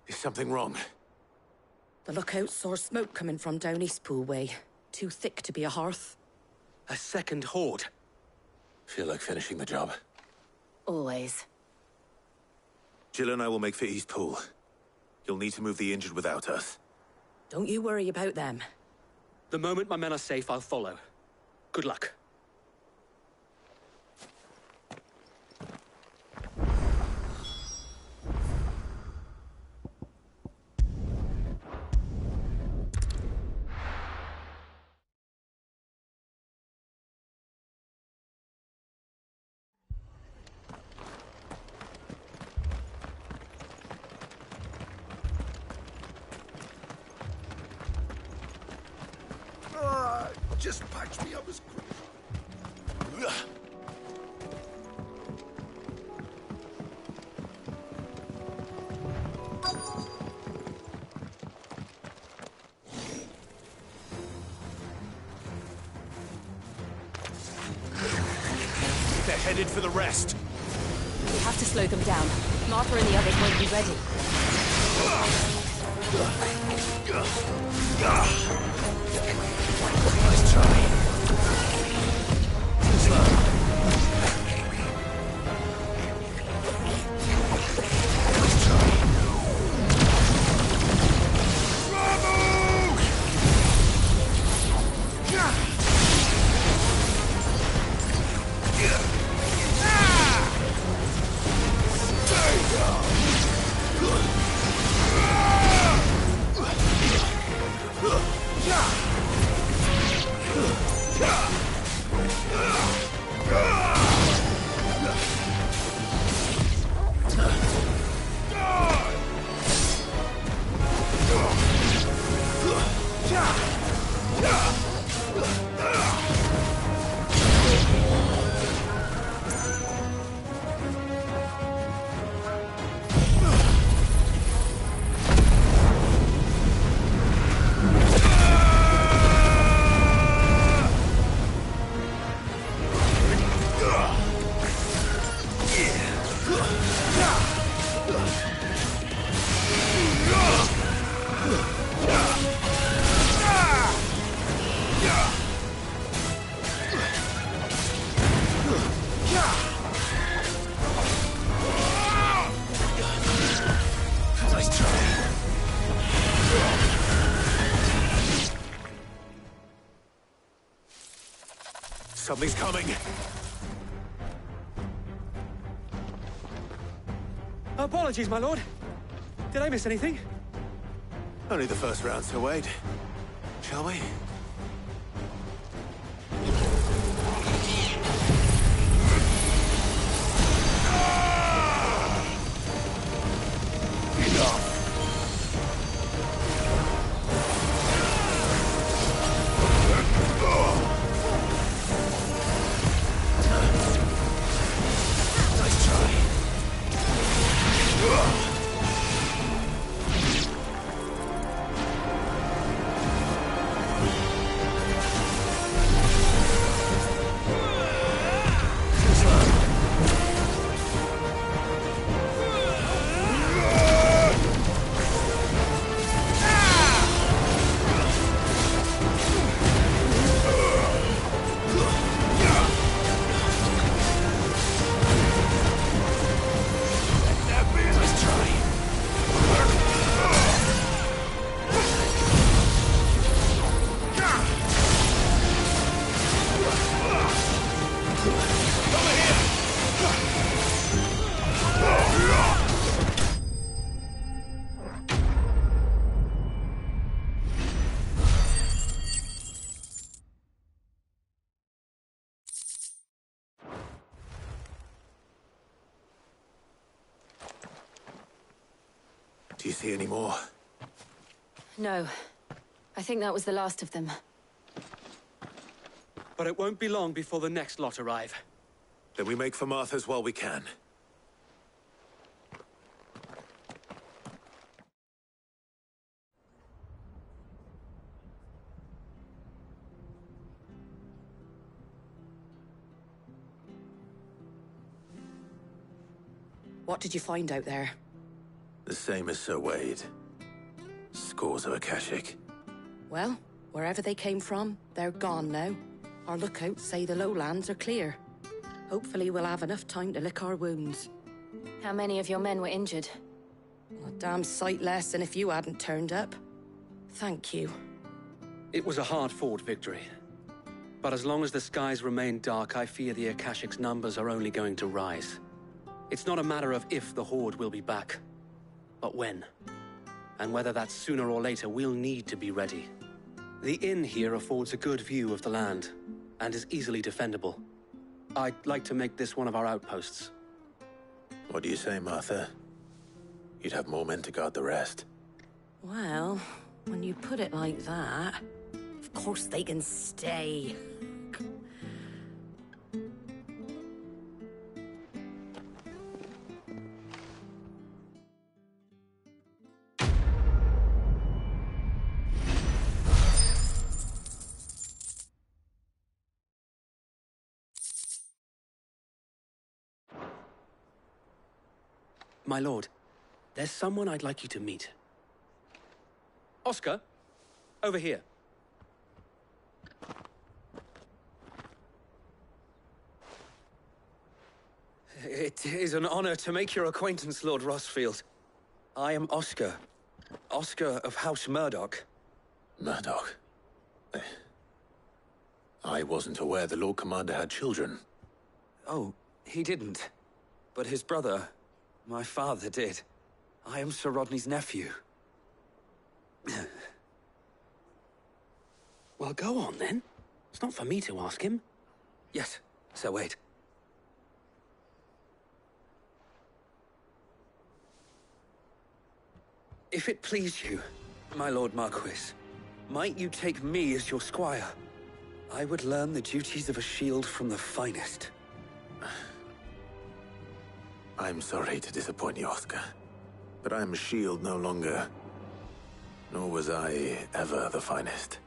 Is something wrong? The lookout saw smoke coming from down Eastpool way. Too thick to be a hearth. A second horde. Feel like finishing the job. Always. Jill and I will make for Eastpool. You'll need to move the injured without us. Don't you worry about them. The moment my men are safe, I'll follow. Good luck. Just patch me up as quick. They're headed for the rest. We have to slow them down. Martha and the others won't be ready. Nice try. Too slow. Something's coming! Apologies, my lord. Did I miss anything? Only the first round, so wait. Shall we? Do you see any more? No. I think that was the last of them. But it won't be long before the next lot arrive. Then we make for Martha's while we can. What did you find out there? The same as Sir Wade. Scores of Akashic. Well, wherever they came from, they're gone now. Our lookouts say the lowlands are clear. Hopefully we'll have enough time to lick our wounds. How many of your men were injured? A damn sight less than if you hadn't turned up. Thank you. It was a hard-fought victory. But as long as the skies remain dark, I fear the Akashic's numbers are only going to rise. It's not a matter of if the Horde will be back, but when. And whether that's sooner or later, we'll need to be ready. The inn here affords a good view of the land, and is easily defendable. I'd like to make this one of our outposts. What do you say, Martha? You'd have more men to guard the rest. Well, when you put it like that, of course they can stay. My lord, there's someone I'd like you to meet. Oscar, over here. It is an honor to make your acquaintance, Lord Rossfield. I am Oscar. Oscar of House Murdoch. Murdoch? I wasn't aware the Lord Commander had children. Oh, he didn't. But his brother, my father, did. I am Sir Rodney's nephew. Well, go on, then. It's not for me to ask him. Yes, Sir Wade. If it please you, my Lord Marquis, might you take me as your squire? I would learn the duties of a shield from the finest. I'm sorry to disappoint you, Oscar, but I'm a shield no longer. Nor was I ever the finest.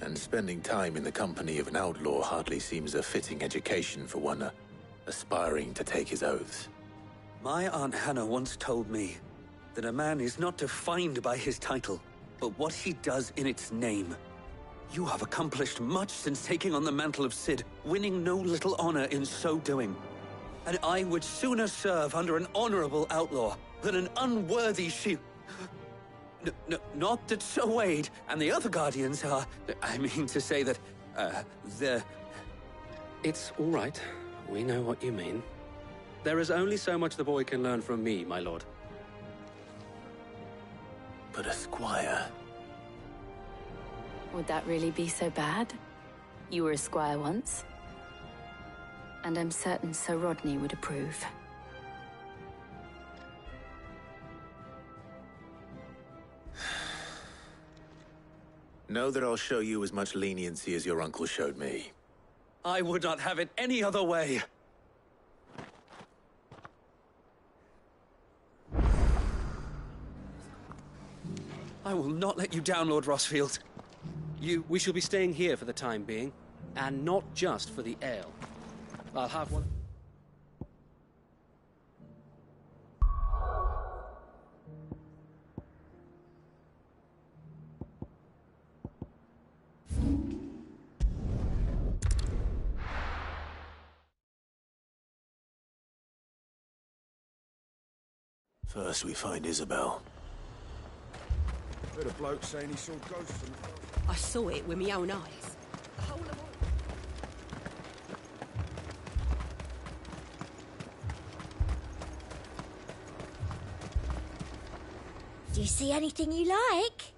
And spending time in the company of an outlaw hardly seems a fitting education for one aspiring to take his oaths. My Aunt Hannah once told me that a man is not defined by his title, but what he does in its name. You have accomplished much since taking on the mantle of Cid, winning no little honor in so doing. And I would sooner serve under an honorable outlaw than an unworthy shield. Not that Sir Wade and the other Guardians are... I mean to say that, It's all right. We know what you mean. There is only so much the boy can learn from me, my lord. But a squire... Would that really be so bad? You were a squire once. And I'm certain Sir Rodney would approve. Know that I'll show you as much leniency as your uncle showed me. I would not have it any other way. I will not let you down, Lord Rossfield. We shall be staying here for the time being, and not just for the ale. I'll have one. First we find Isabel. Heard a bloke saying he saw ghosts in the forest. I saw it with my own eyes. The whole of Do you see anything you like?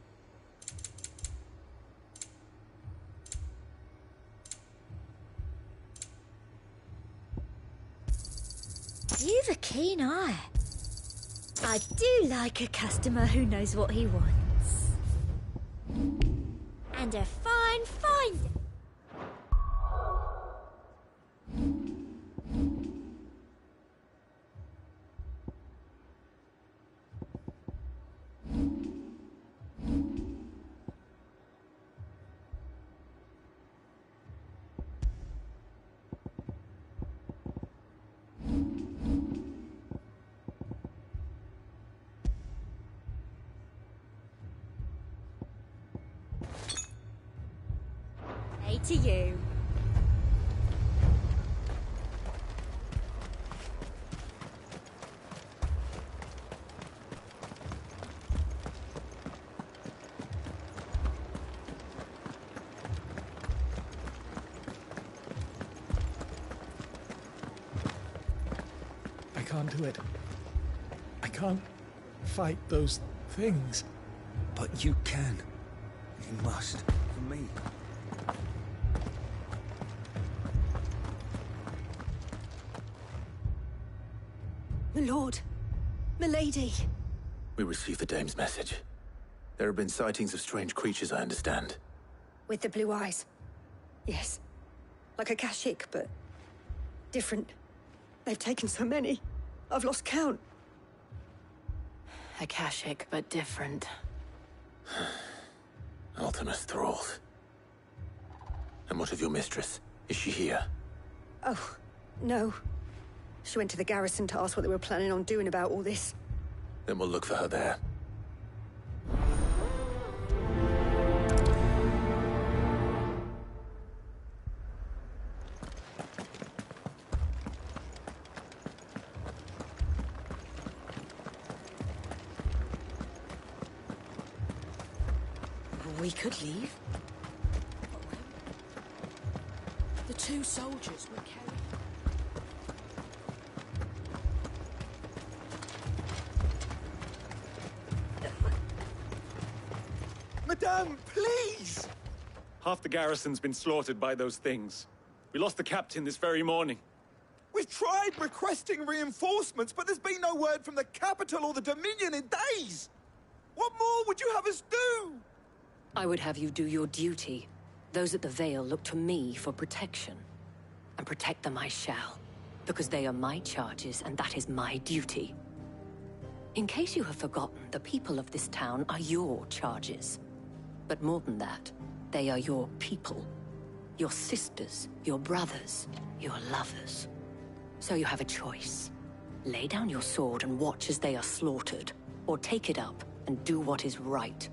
You've a keen eye. I do like a customer who knows what he wants. And a fine find. To you. I can't do it. I can't fight those things. But you can. You must. For me. My lord. Milady. We received the dame's message. There have been sightings of strange creatures, I understand. With the blue eyes. Yes. Like a Kashik, but different. They've taken so many. I've lost count. Akashic, but different. Ultimus thralls. And what of your mistress? Is she here? Oh, no. She went to the garrison to ask what they were planning on doing about all this. Then we'll look for her there. We could leave. The two soldiers were carrying... Madame, please! Half the garrison's been slaughtered by those things. We lost the captain this very morning. We've tried requesting reinforcements, but there's been no word from the capital or the Dominion in days! What more would you have us do? I would have you do your duty. Those at the Vale look to me for protection. And protect them I shall. Because they are my charges, and that is my duty. In case you have forgotten, the people of this town are your charges. But more than that, they are your people. Your sisters, your brothers, your lovers. So you have a choice. Lay down your sword and watch as they are slaughtered, or take it up and do what is right.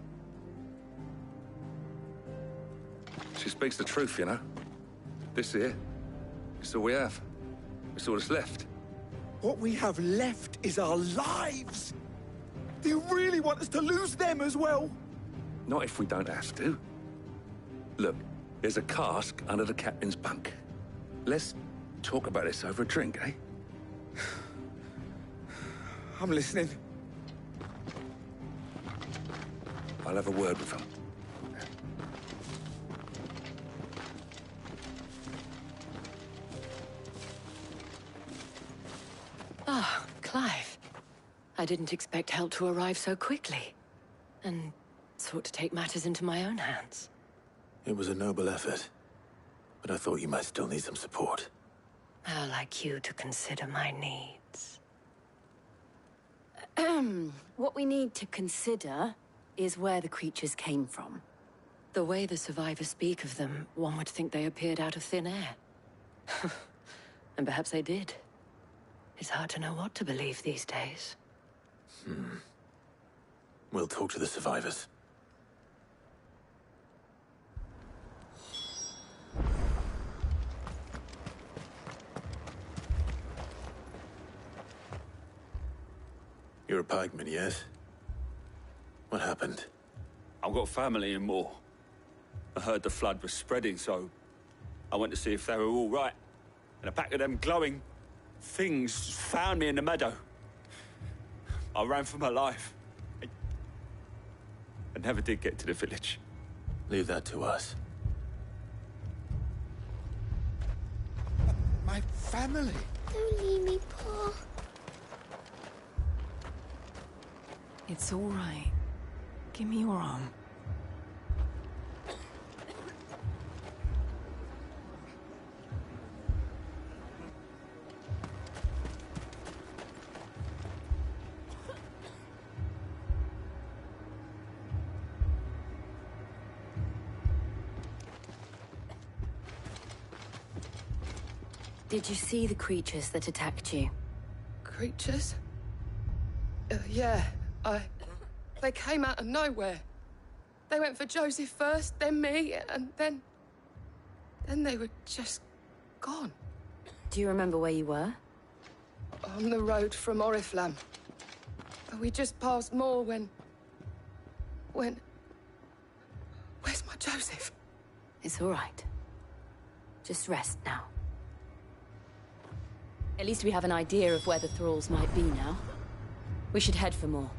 She speaks the truth, you know. This here, it's all we have. It's all that's left. What we have left is our lives! Do you really want us to lose them as well? Not if we don't have to. Look, there's a cask under the captain's bunk. let's talk about this over a drink, eh? I'm listening. I'll have a word with him. Ah, Clive. I didn't expect help to arrive so quickly. And sought to take matters into my own hands. It was a noble effort, but I thought you might still need some support. How like you to consider my needs. What we need to consider is where the creatures came from. The way the survivors speak of them, one would think they appeared out of thin air. And perhaps they did. It's hard to know what to believe these days. We'll talk to the survivors. You're a pikeman, yes? What happened? I've got family in Moor. I heard the flood was spreading, so I went to see if they were all right. And a pack of them glowing things found me in the meadow. I ran for my life. I never did get to the village. Leave that to us. My family. Don't leave me, Paul. It's all right. Give me your arm. Did you see the creatures that attacked you? Creatures? Yeah, They came out of nowhere. They went for Joseph first, then me, and then they were just gone. Do you remember where you were? On the road from Oriflamme. We just passed Moor when... Where's my Joseph? It's all right. Just rest now. At least we have an idea of where the thralls might be now. We should head for more.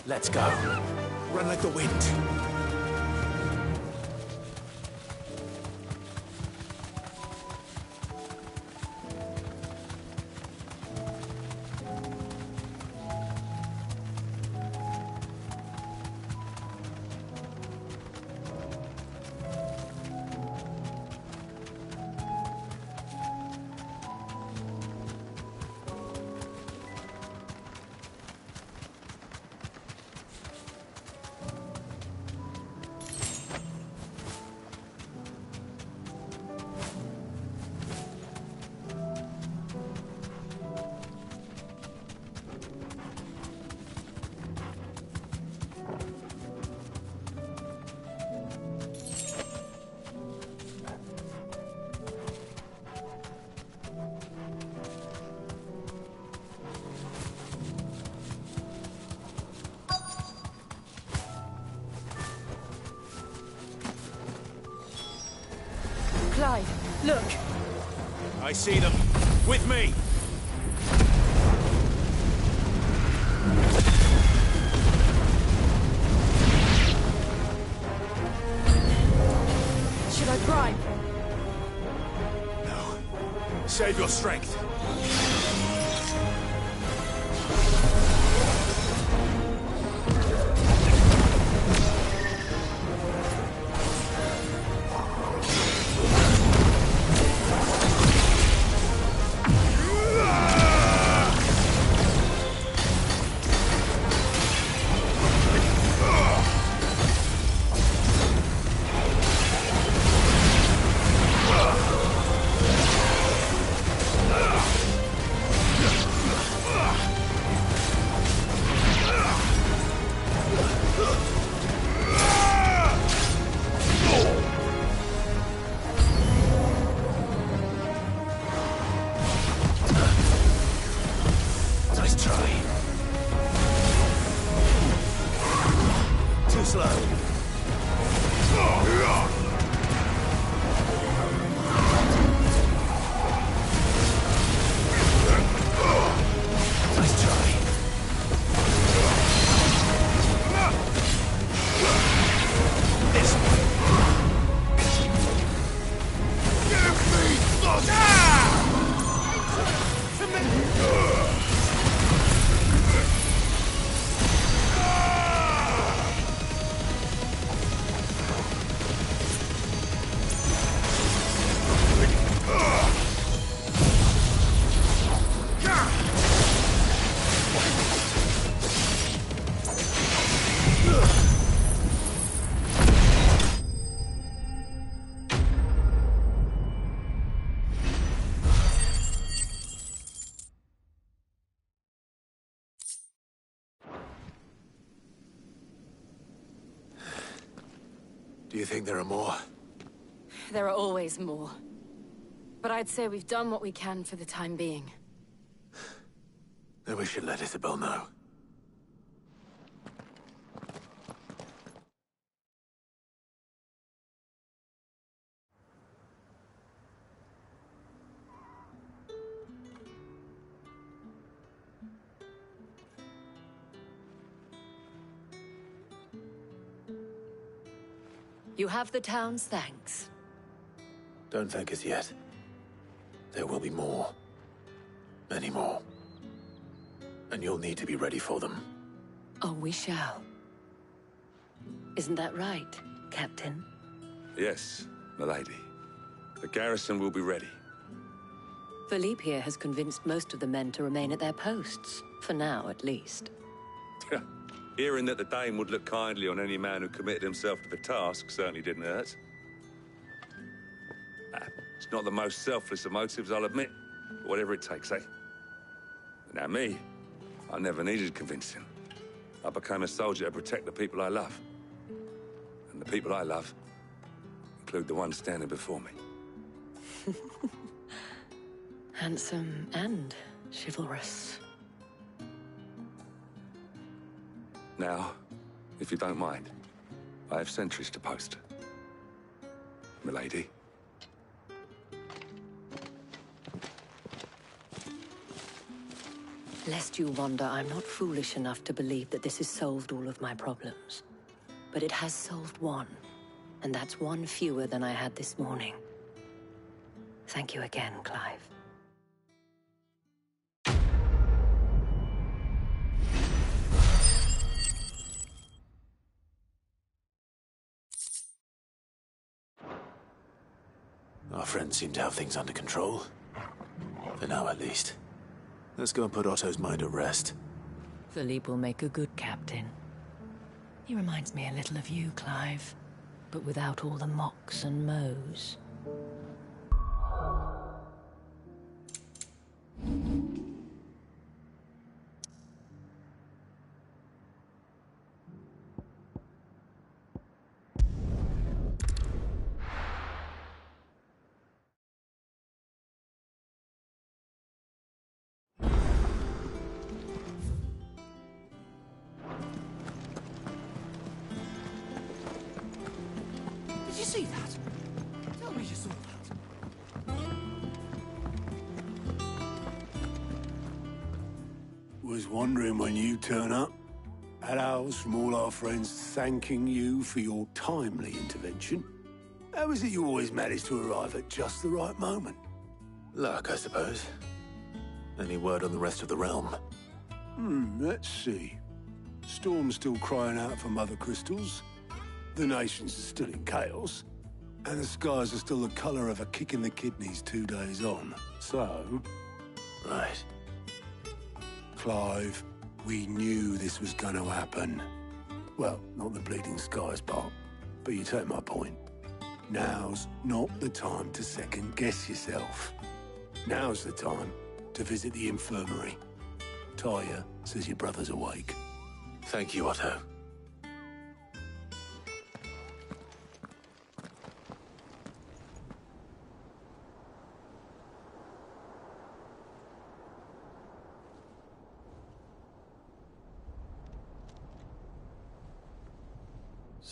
Let's go. Run like the wind. Clive, look! I see them. With me! Should I bribe? No. Save your strength. Nice try. Too slow. Nice try. This way. Give me the... Do you think there are more? There are always more. But I'd say we've done what we can for the time being. Then we should let Isabel know. You have the town's thanks. Don't thank us yet. There will be more. Many more. And you'll need to be ready for them. Oh, we shall. Isn't that right, Captain? Yes, milady. The garrison will be ready. Philippe here has convinced most of the men to remain at their posts. For now, at least. Hearing that the Dane would look kindly on any man who committed himself to the task certainly didn't hurt. It's not the most selfless of motives, I'll admit. But whatever it takes, eh? Now me, I never needed convincing. I became a soldier to protect the people I love. And the people I love include the ones standing before me. Handsome and chivalrous. Now, if you don't mind, I have sentries to post. Milady. Lest you wonder, I'm not foolish enough to believe that this has solved all of my problems. But it has solved one, and that's one fewer than I had this morning. Thank you again, Clive. Our friends seem to have things under control. For now, at least. Let's go and put Otto's mind at rest. Philippe will make a good captain. He reminds me a little of you, Clive, but without all the mocks and mows. Did you see that? Tell me you saw that. Was wondering when you turn up. Had ours from all our friends thanking you for your timely intervention. How is it you always manage to arrive at just the right moment? Luck, I suppose. Any word on the rest of the realm? Let's see. Storm's still crying out for Mother Crystals. The nations are still in chaos. And the skies are still the colour of a kick in the kidneys 2 days on. So... Right. Clive, we knew this was going to happen. Well, not the bleeding skies part, but you take my point. Now's not the time to second-guess yourself. Now's the time to visit the infirmary. Talia says your brother's awake. Thank you, Otto.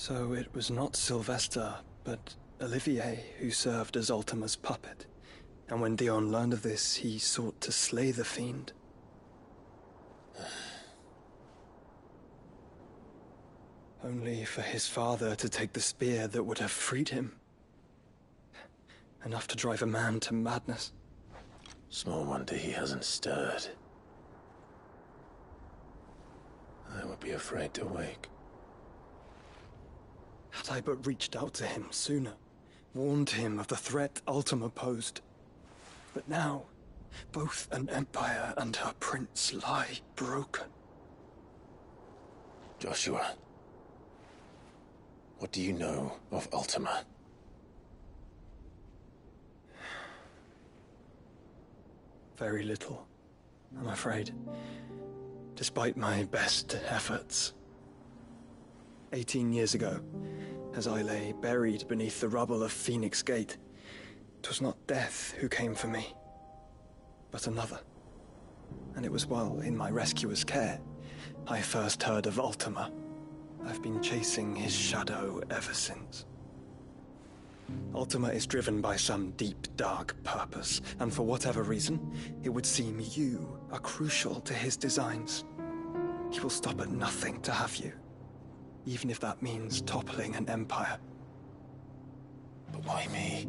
So it was not Sylvester, but Olivier who served as Ultima's puppet. And when Dion learned of this, he sought to slay the fiend. Only for his father to take the spear that would have freed him. Enough to drive a man to madness. Small wonder he hasn't stirred. I would be afraid to wake. Had I but reached out to him sooner, warned him of the threat Ultima posed. But now, both an empire and her prince lie broken. Joshua, what do you know of Ultima? Very little, I'm afraid. Despite my best efforts. 18 years ago, as I lay buried beneath the rubble of Phoenix Gate, 'twas not death who came for me, but another. And it was while in my rescuer's care I first heard of Ultima. I've been chasing his shadow ever since. Ultima is driven by some deep, dark purpose, and for whatever reason, it would seem you are crucial to his designs. He will stop at nothing to have you, even if that means toppling an empire. But why me?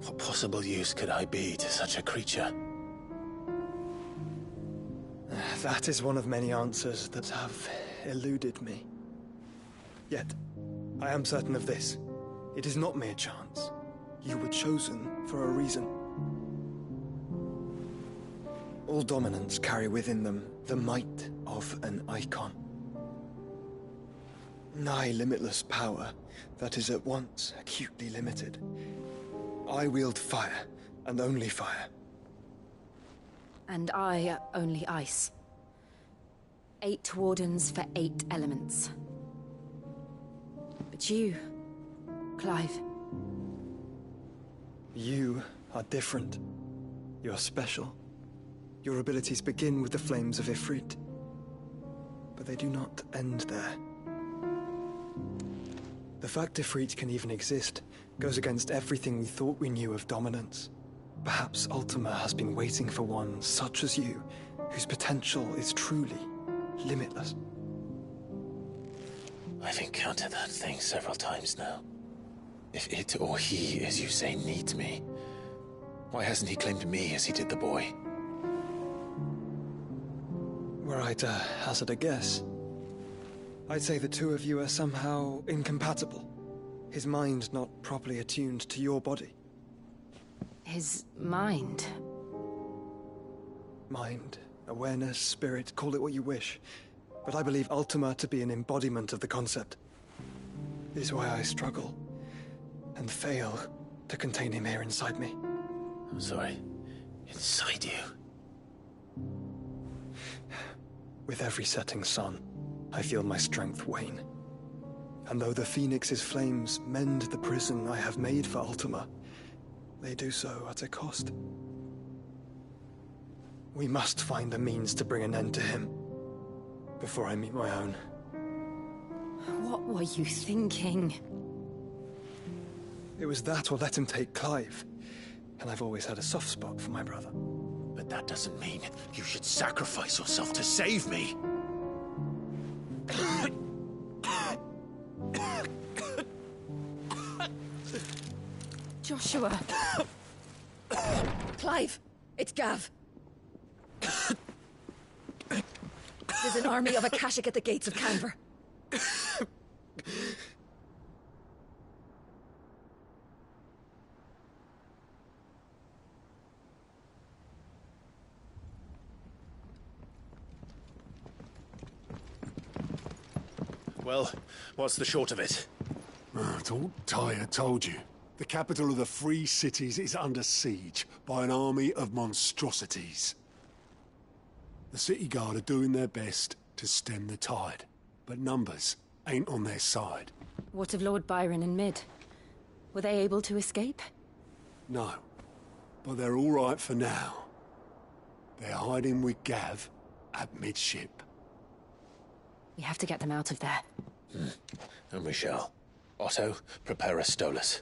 What possible use could I be to such a creature? That is one of many answers that have eluded me. Yet, I am certain of this. It is not mere chance. You were chosen for a reason. All dominants carry within them the might of an icon. Nigh limitless power that is at once acutely limited. I wield fire, and only fire. And I only ice. 8 wardens for 8 elements. But you, Clive. You are different. You're special. Your abilities begin with the flames of Ifrit. But they do not end there. The fact Ifrit can even exist goes against everything we thought we knew of dominance. Perhaps Ultima has been waiting for one such as you, whose potential is truly limitless. I've encountered that thing several times now. If it or he, as you say, needs me, why hasn't he claimed me as he did the boy? Were I to hazard a guess, I'd say the two of you are somehow incompatible. His mind not properly attuned to your body. His mind? Mind, awareness, spirit, call it what you wish. But I believe Ultima to be an embodiment of the concept. It is why I struggle and fail to contain him here inside me. I'm sorry. Inside you? With every setting sun, I feel my strength wane. And though the Phoenix's flames mend the prison I have made for Ultima, they do so at a cost. We must find a means to bring an end to him before I meet my own. What were you thinking? It was that or let him take Clive. And I've always had a soft spot for my brother. But that doesn't mean you should sacrifice yourself to save me. Joshua. Clive, it's Gav. There's an army of Akashic at the gates of Canver. Well, what's the short of it? It's all Tyre told you. The capital of the Free Cities is under siege by an army of monstrosities. The city guard are doing their best to stem the tide, but numbers ain't on their side. What of Lord Byron and Mid? Were they able to escape? No, but they're all right for now. They're hiding with Gav at midship. We have to get them out of there. And we shall. Otto, prepare a Stolas.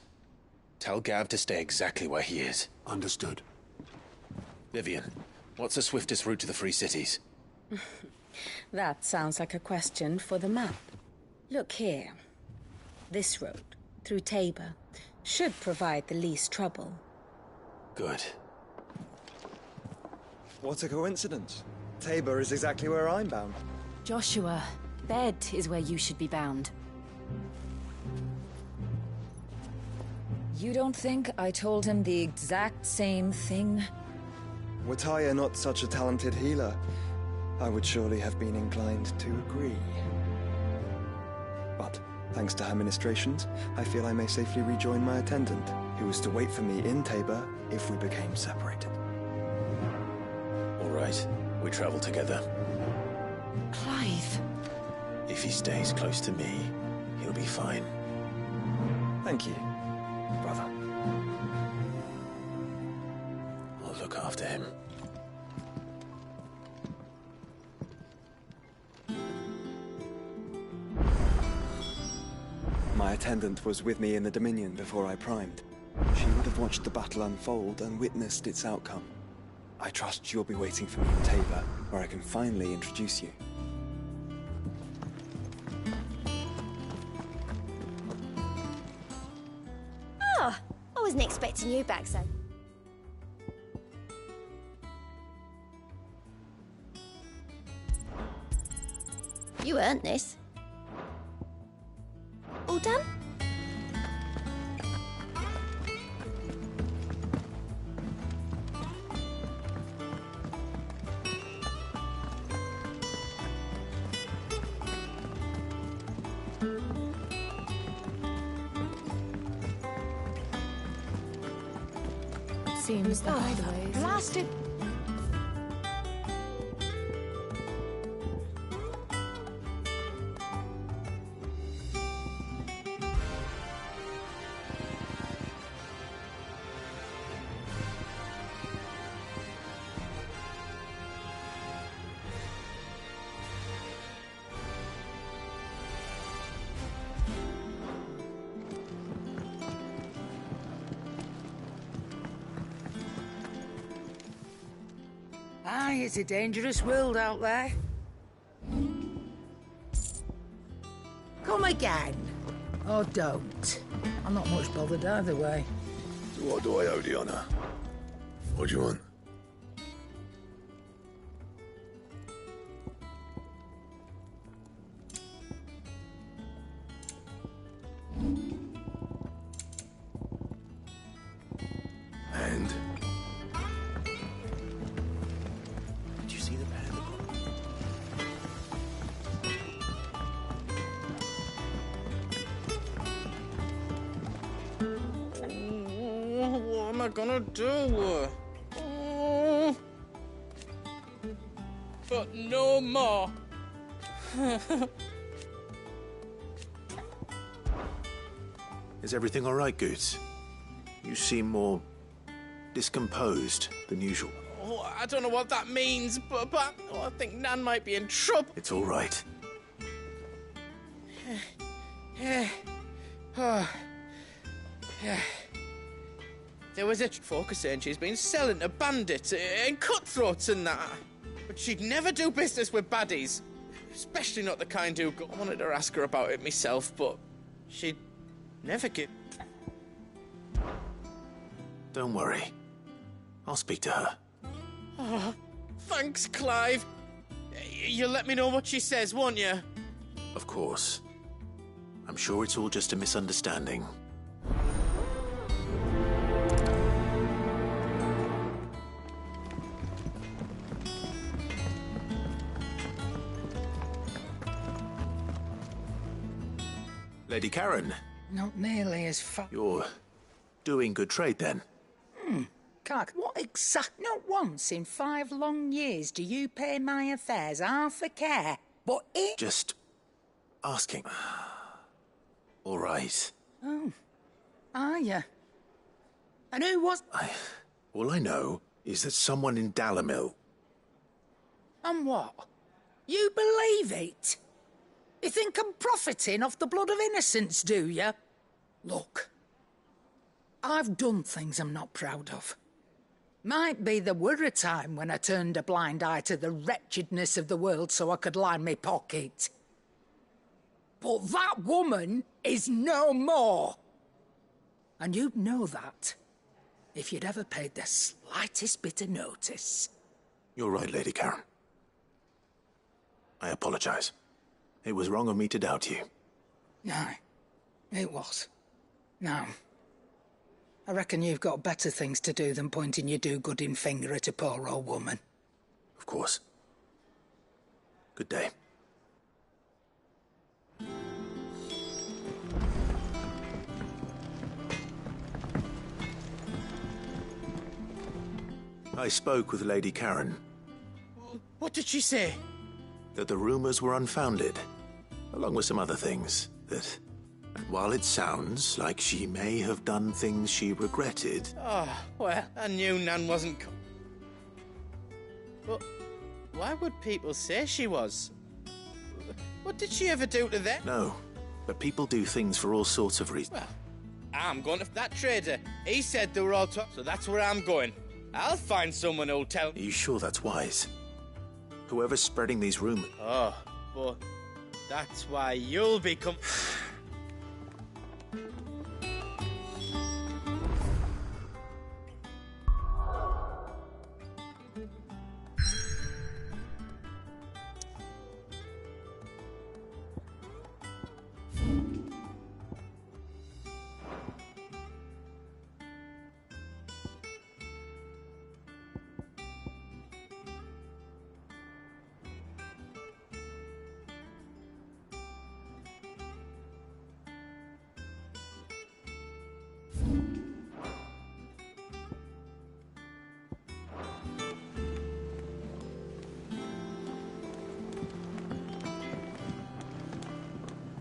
Tell Gav to stay exactly where he is. Understood. Vivian, what's the swiftest route to the Free Cities? That sounds like a question for the map. Look here. This road, through Tabor, should provide the least trouble. Good. What a coincidence. Tabor is exactly where I'm bound. Joshua, Bed is where you should be bound. You don't think I told him the exact same thing? Were Tyre not such a talented healer, I would surely have been inclined to agree. But, thanks to her ministrations, I feel I may safely rejoin my attendant, who was to wait for me in Tabor if we became separated. All right, we travel together. Clive. If he stays close to me, he'll be fine. Thank you, brother. I'll look after him. My attendant was with me in the Dominion before I primed. She would have watched the battle unfold and witnessed its outcome. I trust you'll be waiting for me in Tabor, where I can finally introduce you. Oh, I wasn't expecting you back so. You earned this. All done? Seems the hideaway. Blasted. Aye, it's a dangerous world out there. Come again. Or don't. I'm not much bothered either way. So what do I owe the honor? What do you want? And? Did you see the man? What am I gonna do? But no more. Is everything all right, Goots? You seem more discomposed than usual. Oh, I don't know what that means, but I think Nan might be in trouble. It's all right. There was a folk saying she's been selling to bandits and cutthroats and that. But she'd never do business with baddies. Especially not the kind who I wanted to ask her about it myself, but she'd never give... Don't worry. I'll speak to her. Oh, thanks, Clive. You'll let me know what she says, won't you? Of course. I'm sure it's all just a misunderstanding. Lady Karen. Not nearly as far. You're doing good trade, then? Clark, what exact... Not once in 5 long years do you pay my affairs half a care. But it... Just asking. All right. Oh. Are you? And who was... All I know is that someone in Dalamil... And what? You believe it? You think I'm profiting off the blood of innocents, do you? Look, I've done things I'm not proud of. Might be there were a time when I turned a blind eye to the wretchedness of the world so I could line my pocket. But that woman is no more. And you'd know that if you'd ever paid the slightest bit of notice. You're right, Lady Karen. I apologize. It was wrong of me to doubt you. No, it was. No. I reckon you've got better things to do than pointing your do-gooding finger at a poor old woman. Of course. Good day. I spoke with Lady Karen. What did she say? That the rumors were unfounded, along with some other things. That while it sounds like she may have done things she regretted... Oh, well, I knew Nan wasn't... But why would people say she was? What did she ever do to them? No, but people do things for all sorts of reasons. Well, I'm going to that trader. He said they were all talk, so that's where I'm going. I'll find someone who'll tell... Are you sure that's wise? Whoever's spreading these rumors... Oh, but that's why you'll become...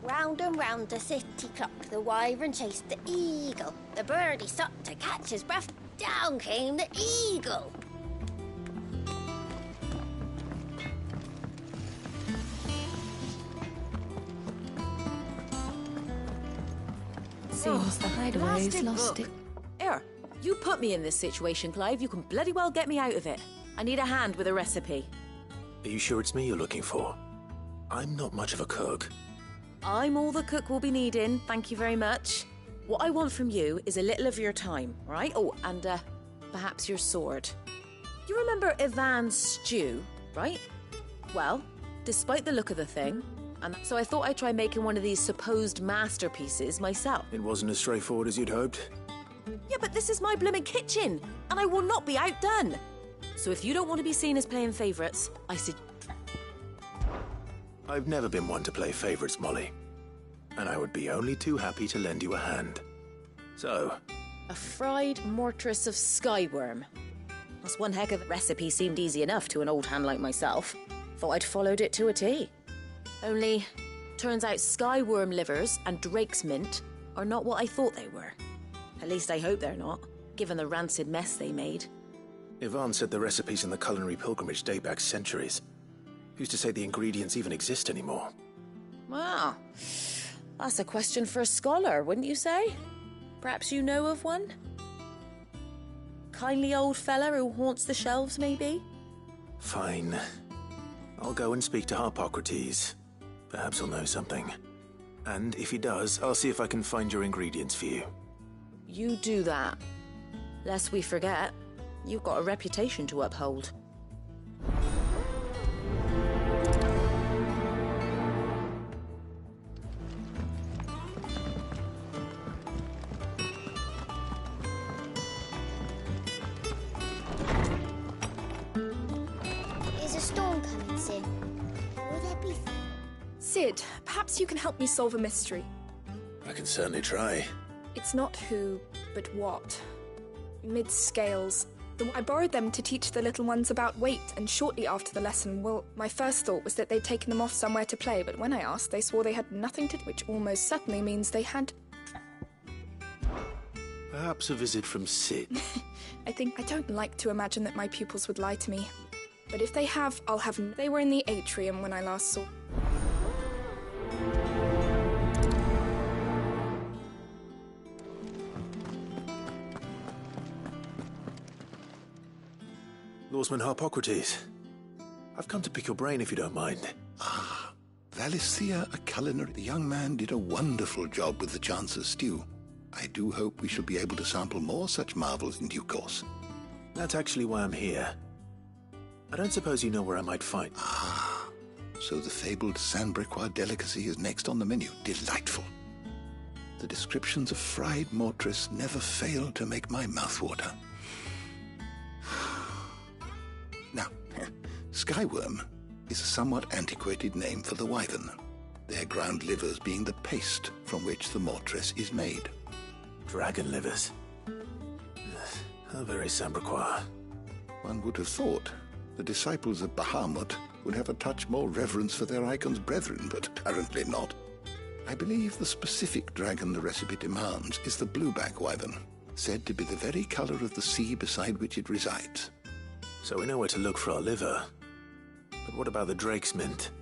Round and round the city clock, the wyvern chased the eagle. The birdie stopped to catch his breath. Down came the eagle. Seems the hideaway's lost it. Here, you put me in this situation, Clive. You can bloody well get me out of it. I need a hand with a recipe. Are you sure it's me you're looking for? I'm not much of a cook. I'm all the cook will be needing, thank you very much. What I want from you is a little of your time, right? Oh, and perhaps your sword. You remember Ivan's stew, right? Well, despite the look of the thing, and so I thought I'd try making one of these supposed masterpieces myself. It wasn't as straightforward as you'd hoped. Yeah, but this is my blooming kitchen, and I will not be outdone. So if you don't want to be seen as playing favourites, I said... I've never been one to play favourites, Molly. And I would be only too happy to lend you a hand. So... A fried mortress of skyworm. That's one heck of a recipe. Seemed easy enough to an old hand like myself. Thought I'd followed it to a T. Only, turns out skyworm livers and drake's mint are not what I thought they were. At least I hope they're not, given the rancid mess they made. Ivan said the recipes in the culinary pilgrimage date back centuries. Who's to say the ingredients even exist anymore? Wow. That's a question for a scholar, wouldn't you say? Perhaps you know of one? Kindly old fella who haunts the shelves, maybe? Fine. I'll go and speak to Harpocrates. Perhaps he'll know something. And if he does, I'll see if I can find your ingredients for you. You do that. Lest we forget, you've got a reputation to uphold. Sid, perhaps you can help me solve a mystery. I can certainly try. It's not who, but what. Mid-scales. I borrowed them to teach the little ones about weight, and shortly after the lesson, well, my first thought was that they'd taken them off somewhere to play, but when I asked, they swore they had nothing to do, which almost certainly means they had... Perhaps a visit from Sid. I don't like to imagine that my pupils would lie to me. But if they have, I'll have... They were in the atrium when I last saw... Lawsman Harpocrates. I've come to pick your brain if you don't mind. Ah, Valisthea a culinary. The young man did a wonderful job with the Chance's stew. I do hope we shall be able to sample more such marvels in due course. That's actually why I'm here. I don't suppose you know where I might find... Ah, so the fabled Sandbrequois delicacy is next on the menu. Delightful. The descriptions of fried mortress never fail to make my mouth water. Now, skyworm is a somewhat antiquated name for the wyvern, their ground livers being the paste from which the mortress is made. Dragon livers. How very Sandbrequois. One would have thought the disciples of Bahamut would have a touch more reverence for their icon's brethren, but apparently not. I believe the specific dragon the recipe demands is the blueback wyvern, said to be the very colour of the sea beside which it resides. So we know where to look for our liver. But what about the drake's mint?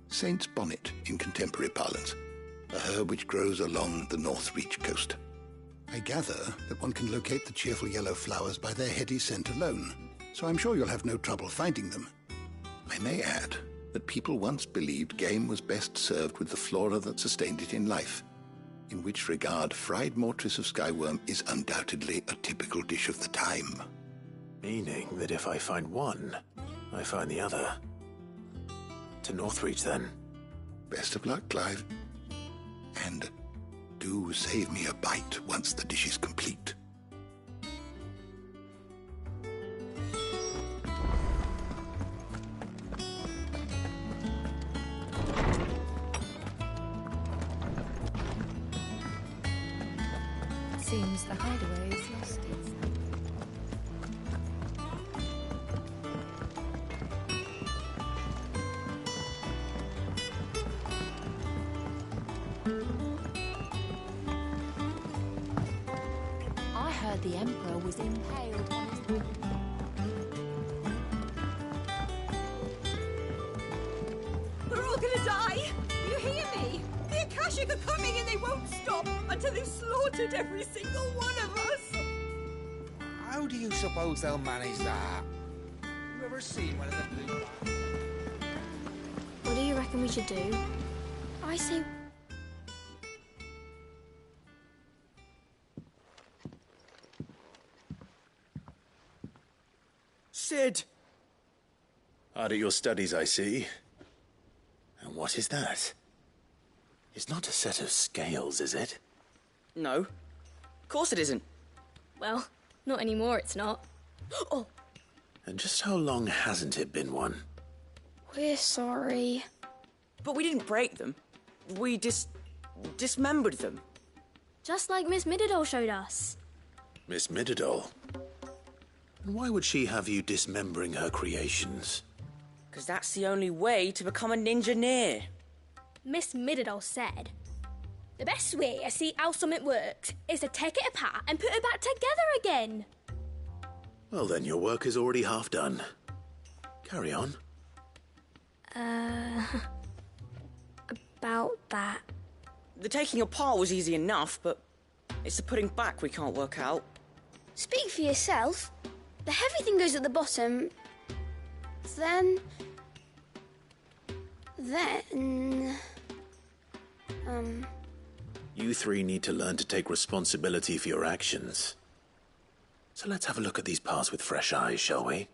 Saint's bonnet in contemporary parlance, a herb which grows along the North Reach coast. I gather that one can locate the cheerful yellow flowers by their heady scent alone, so I'm sure you'll have no trouble finding them. I may add that people once believed game was best served with the flora that sustained it in life, in which regard fried mortress of skyworm is undoubtedly a typical dish of the time. Meaning that if I find one, I find the other. To Northreach, then. Best of luck, Clive. And do save me a bite once the dish is complete. Seems the hideaway is lost. I heard the Emperor was impaled on his... We're all gonna die! You hear me? The Akashic are coming and they won't stop until they've slaughtered every single one of us! How do you suppose they'll manage that? You ever seen one of the blue... What do you reckon we should do? I say... Sid! Hard at your studies, I see. And what is that? It's not a set of scales, is it? No. Of course it isn't. Well, not anymore, it's not. Oh! And just how long hasn't it been one? We're sorry. But we didn't break them. We dismembered them. Just like Miss Mididol showed us. Miss Mididol? And why would she have you dismembering her creations? Because that's the only way to become a ninja-neer. Miss Mididol said, the best way to see how something works is to take it apart and put it back together again. Well then, your work is already half done. Carry on. About that. The taking apart was easy enough, but it's the putting back we can't work out. Speak for yourself. The heavy thing goes at the bottom. Then... You three need to learn to take responsibility for your actions. So let's have a look at these parts with fresh eyes, shall we?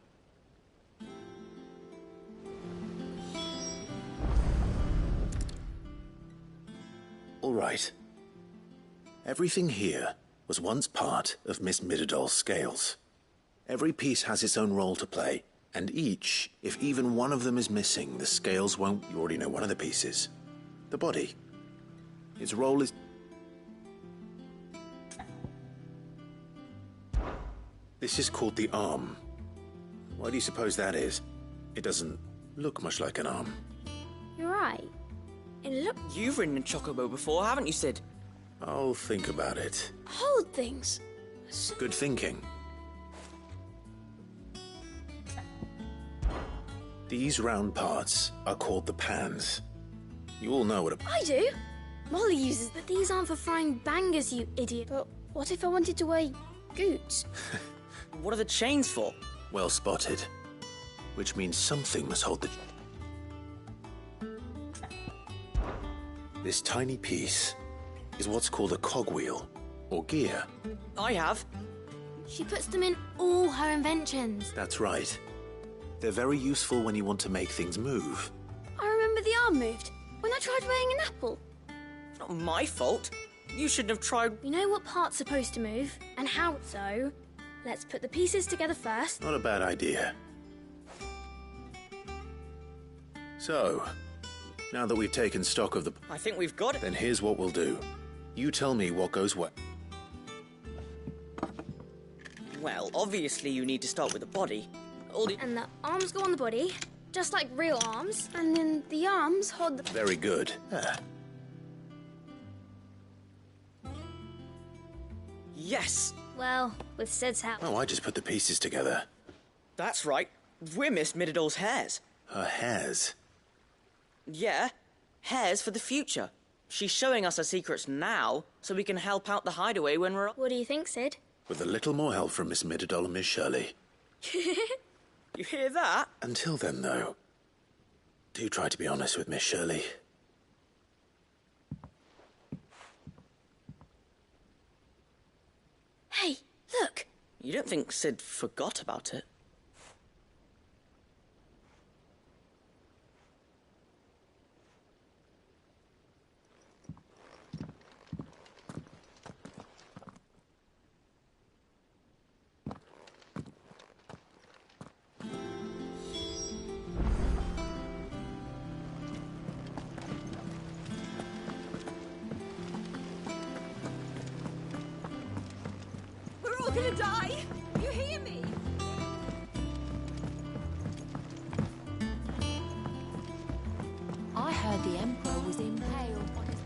All right. Everything here was once part of Miss Mididol's scales. Every piece has its own role to play, and each, if even one of them is missing, the scales won't... You already know one of the pieces. The body. Its role is... This is called the arm. Why do you suppose that is? It doesn't look much like an arm. You're right. It look... You've ridden a chocobo before, haven't you, Sid? I'll think about it. Hold things. Good thinking. These round parts are called the pans. You all know what a... I do. Molly uses... But these aren't for frying bangers, you idiot. But what if I wanted to weigh goots? What are the chains for? Well spotted. which means something must hold the... This tiny piece is what's called a cogwheel, or gear. I have. She puts them in all her inventions. That's right. They're very useful when you want to make things move. I remember the arm moved when I tried weighing an apple. It's not my fault. You shouldn't have tried... You know what part's supposed to move, and how, so let's put the pieces together first. Not a bad idea. So, now that we've taken stock of the... I think we've got it. Then here's what we'll do. You tell me what goes where. Well, obviously you need to start with the body. And the arms go on the body, just like real arms, and then the arms hold the... Very good. Yes! Well, with Sid's help. Oh, I just put the pieces together. That's right. We're Miss Mididol's hairs. Her hairs? Yeah, hairs for the future. She's showing us her secrets now, so we can help out the hideaway when we're... What do you think, Sid? With a little more help from Miss Mididol and Miss Shirley. You hear that? Until then, though, do try to be honest with Miss Shirley. Hey, look! You don't think Sid forgot about it? We're all gonna die! You hear me? I heard the Emperor was impaled on his...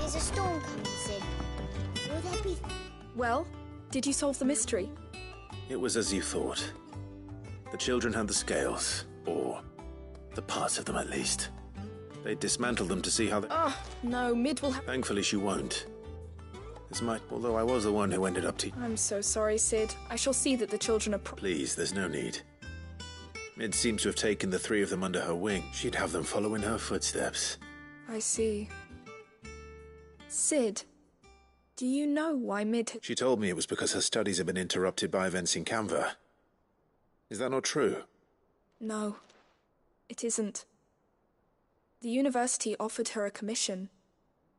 Is a storm coming, Sid? Will there be... Well, did you solve the mystery? It was as you thought. The children had the scales, or the parts of them at least. They dismantled them to see how they... Oh, no, Mid will have... Thankfully she won't. Although I was the one who ended up I'm so sorry, Sid. I shall see that the children are... Please, there's no need. Mid seems to have taken the three of them under her wing. She'd have them follow in her footsteps. I see. Sid, do you know why Mid... She told me it was because her studies had been interrupted by events in Canva. Is that not true? No, it isn't. The university offered her a commission.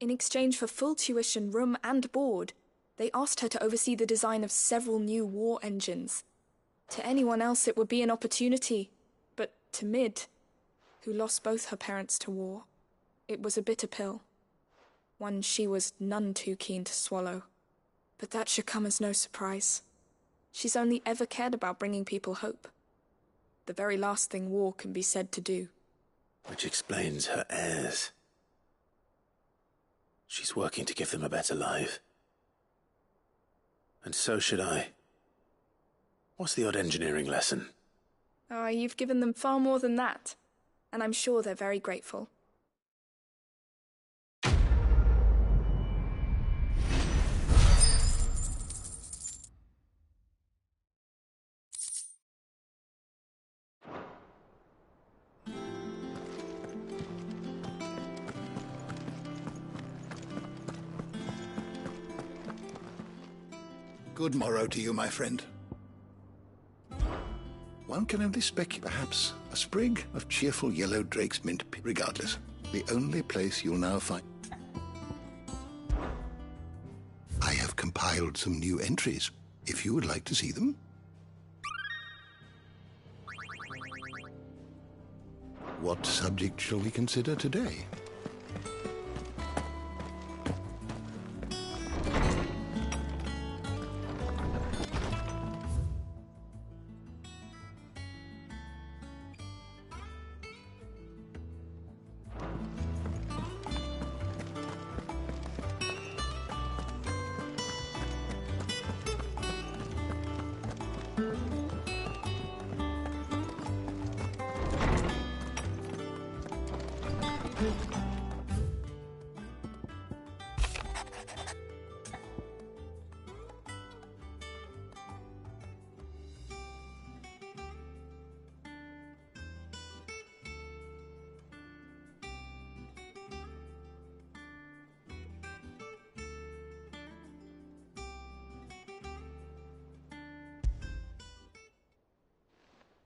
In exchange for full tuition, room and board, they asked her to oversee the design of several new war engines. To anyone else it would be an opportunity, but to Mid, who lost both her parents to war, it was a bitter pill. One she was none too keen to swallow. But that should come as no surprise. She's only ever cared about bringing people hope. The very last thing war can be said to do. Which explains her heirs. She's working to give them a better life. And so should I. What's the odd engineering lesson? Oh, you've given them far more than that. And I'm sure they're very grateful. Good morrow to you, my friend. One can only speculate, perhaps, a sprig of cheerful yellow drake's mint. Regardless, the only place you'll now find... I have compiled some new entries, if you would like to see them. What subject shall we consider today?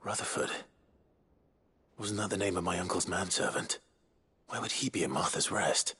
Rutherford. Wasn't that the name of my uncle's manservant? Why would he be at Martha's Rest?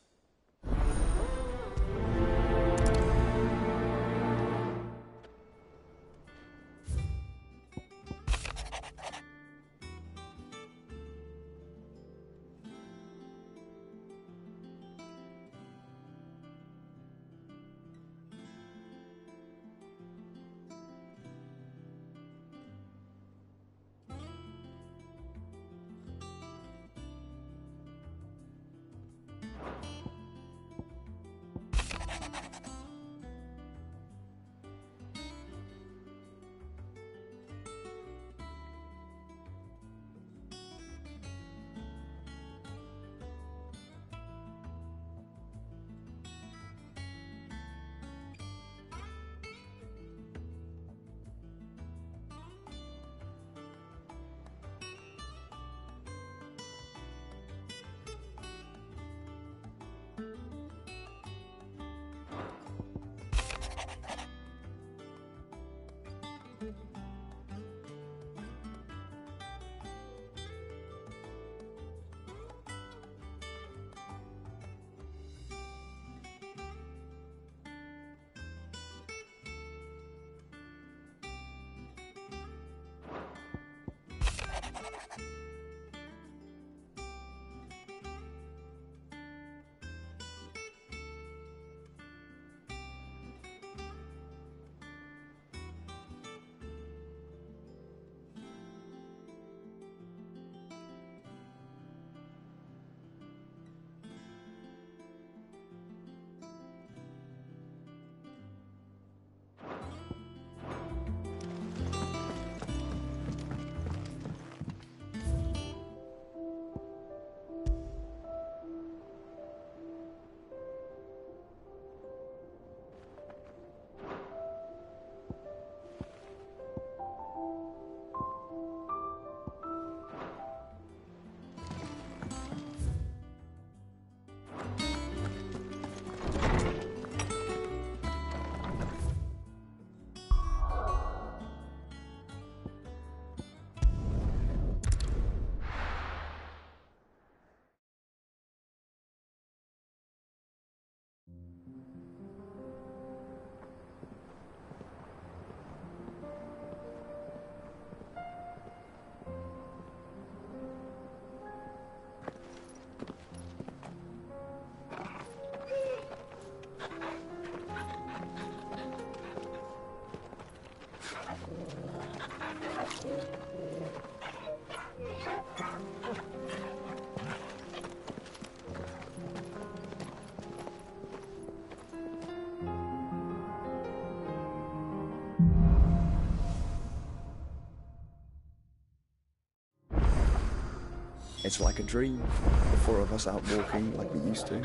It's like a dream. The four of us out walking like we used to.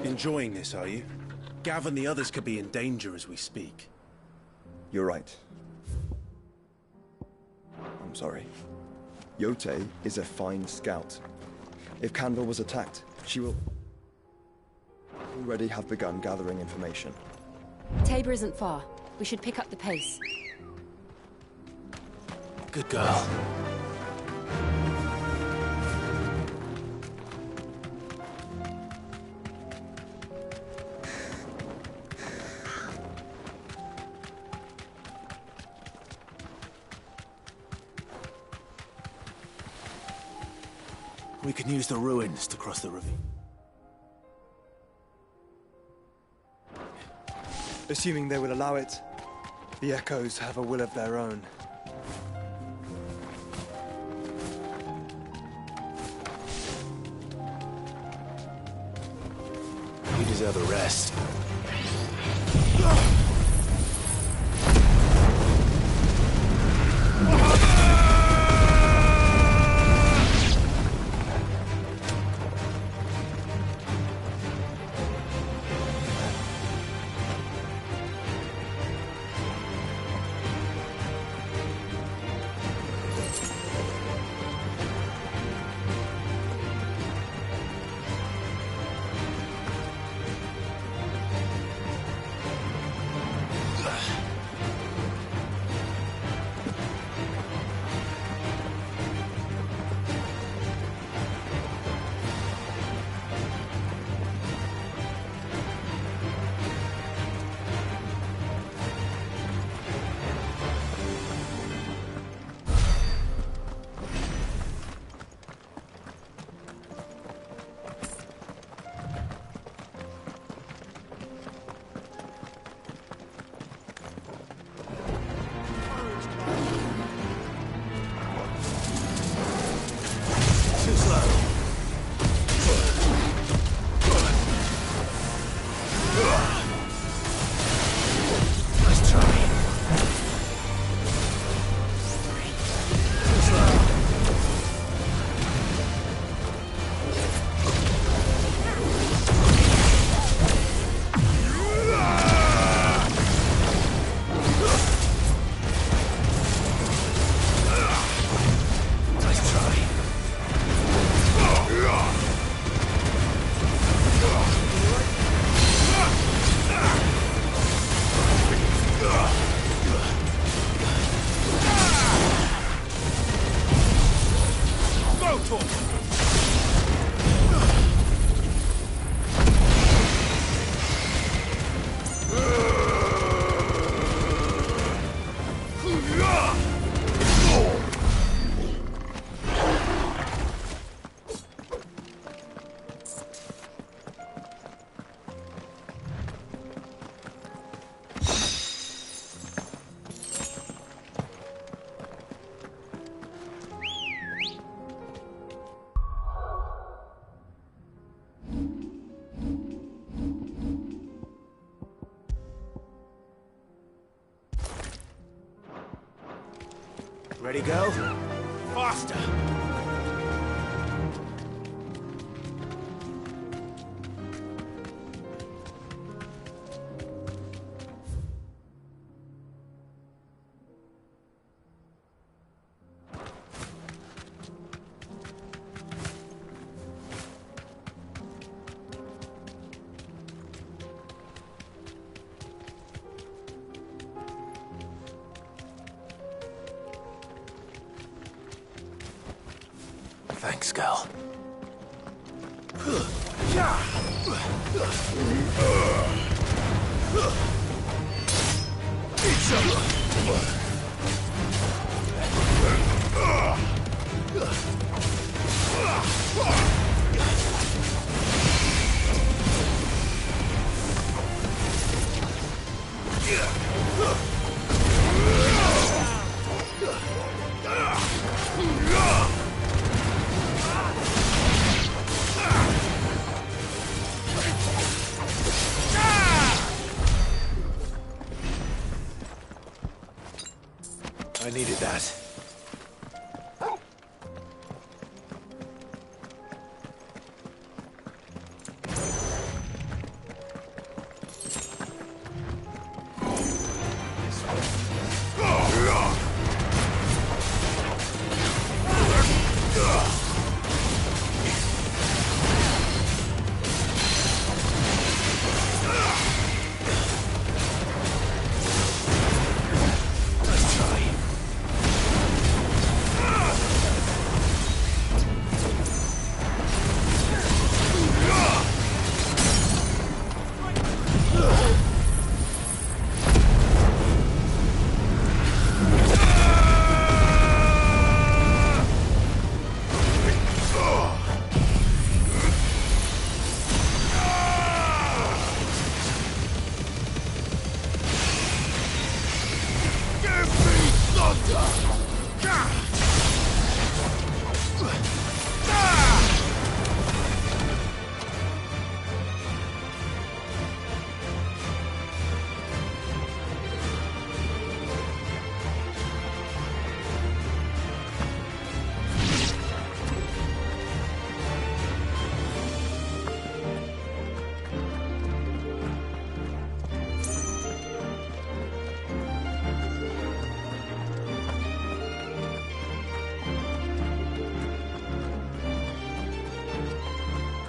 Enjoying this, are you? Gav and the others could be in danger as we speak. You're right. I'm sorry. Yote is a fine scout. If Candle was attacked, she will already have begun gathering information. Tabor isn't far. We should pick up the pace. Good girl. We can use the ruins to cross the ravine. Assuming they will allow it, the Echoes have a will of their own. You deserve a rest. Ready, go? Faster! Thanks, girl. I needed that.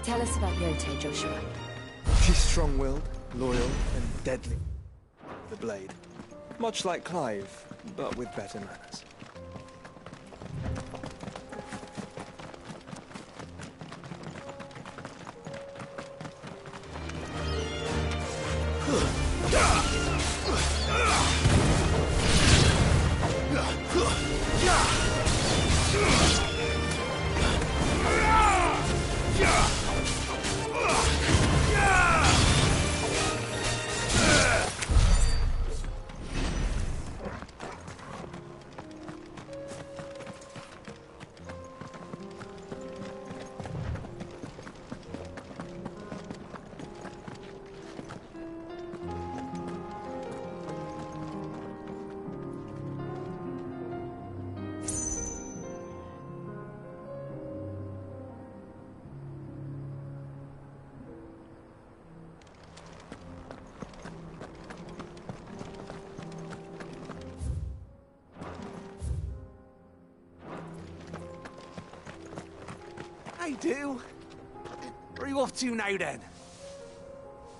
Tell us about Yote, Joshua. She's strong-willed, loyal, and deadly. The blade. Much like Clive, but with better manners. I do. Where are you off to now, then?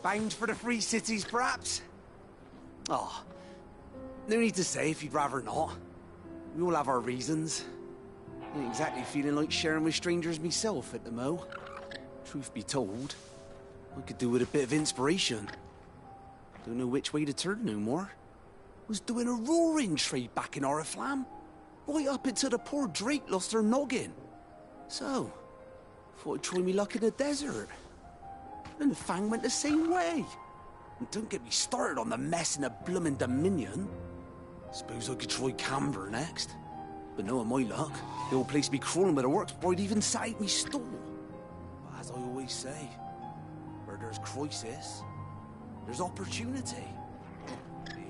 Bound for the Free Cities, perhaps? Oh, no need to say if you'd rather not. We all have our reasons. I ain't exactly feeling like sharing with strangers myself at the mo. Truth be told, I could do with a bit of inspiration. Don't know which way to turn no more. Was doing a roaring trade back in Oriflamme. Right up until the poor Drake lost her noggin. So, thought I'd try me luck in the desert. And the Fang went the same way. And don't get me started on the mess in the bloomin' Dominion. Suppose I could try Camber next. But knowing my luck, the old place be crawling with the works before I'd even sat out me stall. But as I always say, where there's crisis, there's opportunity.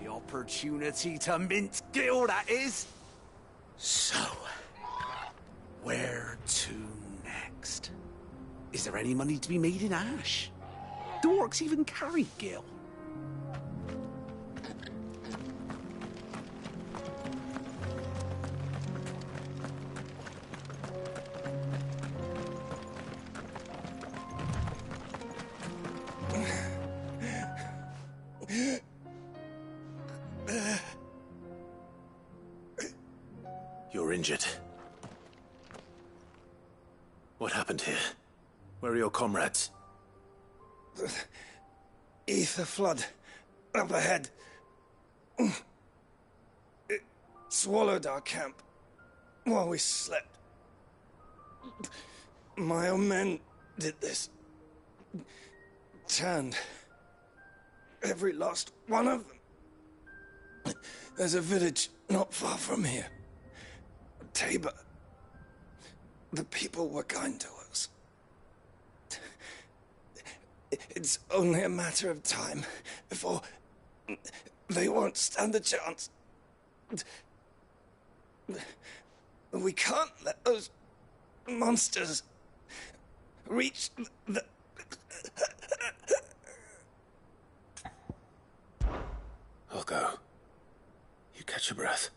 The opportunity to mint Gil, that is. So, where to next? Is there any money to be made in ash? Do orcs even carry gil? You're injured. What happened here? Where are your comrades? Ether flood. Up ahead. It swallowed our camp while we slept. My own men did this. Turned every last one of them. There's a village not far from here. Tabor. The people were kind to us. It's only a matter of time before they won't stand a chance. We can't let those monsters reach the... I'll go. You catch your breath.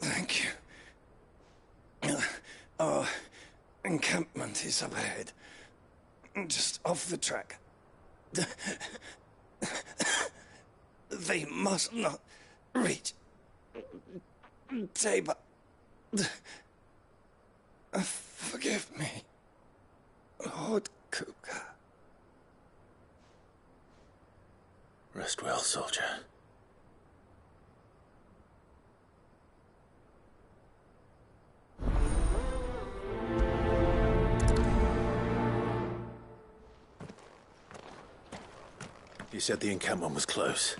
Thank you. Our encampment is up ahead. Just off the track. They must not reach Tabor. Forgive me, Lord Kuka. Rest well, soldier. You said the encampment was close.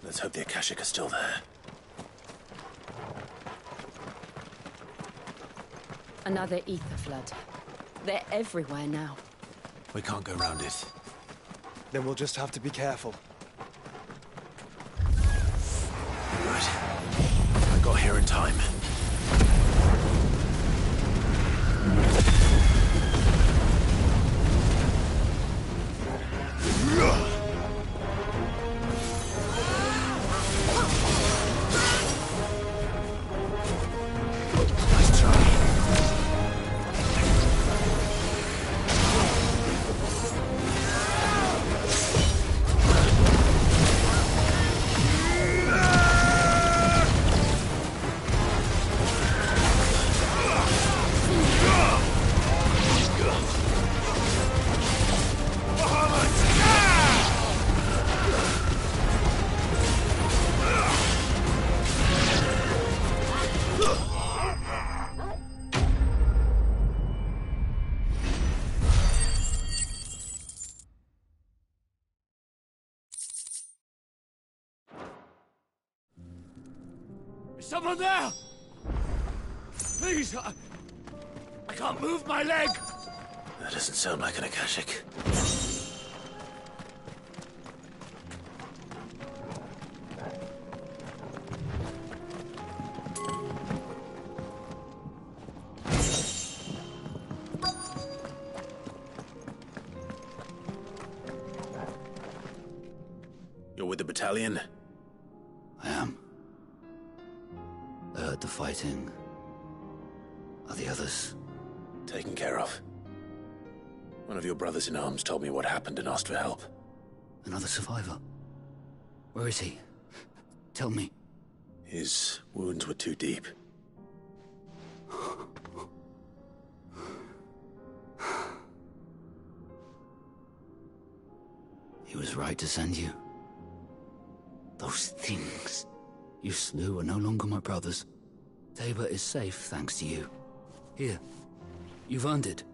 Let's hope the Akashic are still there. Another ether flood. They're everywhere now. We can't go round it. Then we'll just have to be careful. Good. I got here in time. Is someone there? Please, I can't move my leg. That doesn't sound like an Akashic. You're with the battalion? I am. I heard the fighting. Are the others? Taken care of. One of your brothers in arms told me what happened and asked for help. Another survivor? Where is he? Tell me. His wounds were too deep. He was right to send you. Those things you slew are no longer my brothers. Tabor is safe thanks to you. Here, you've earned it.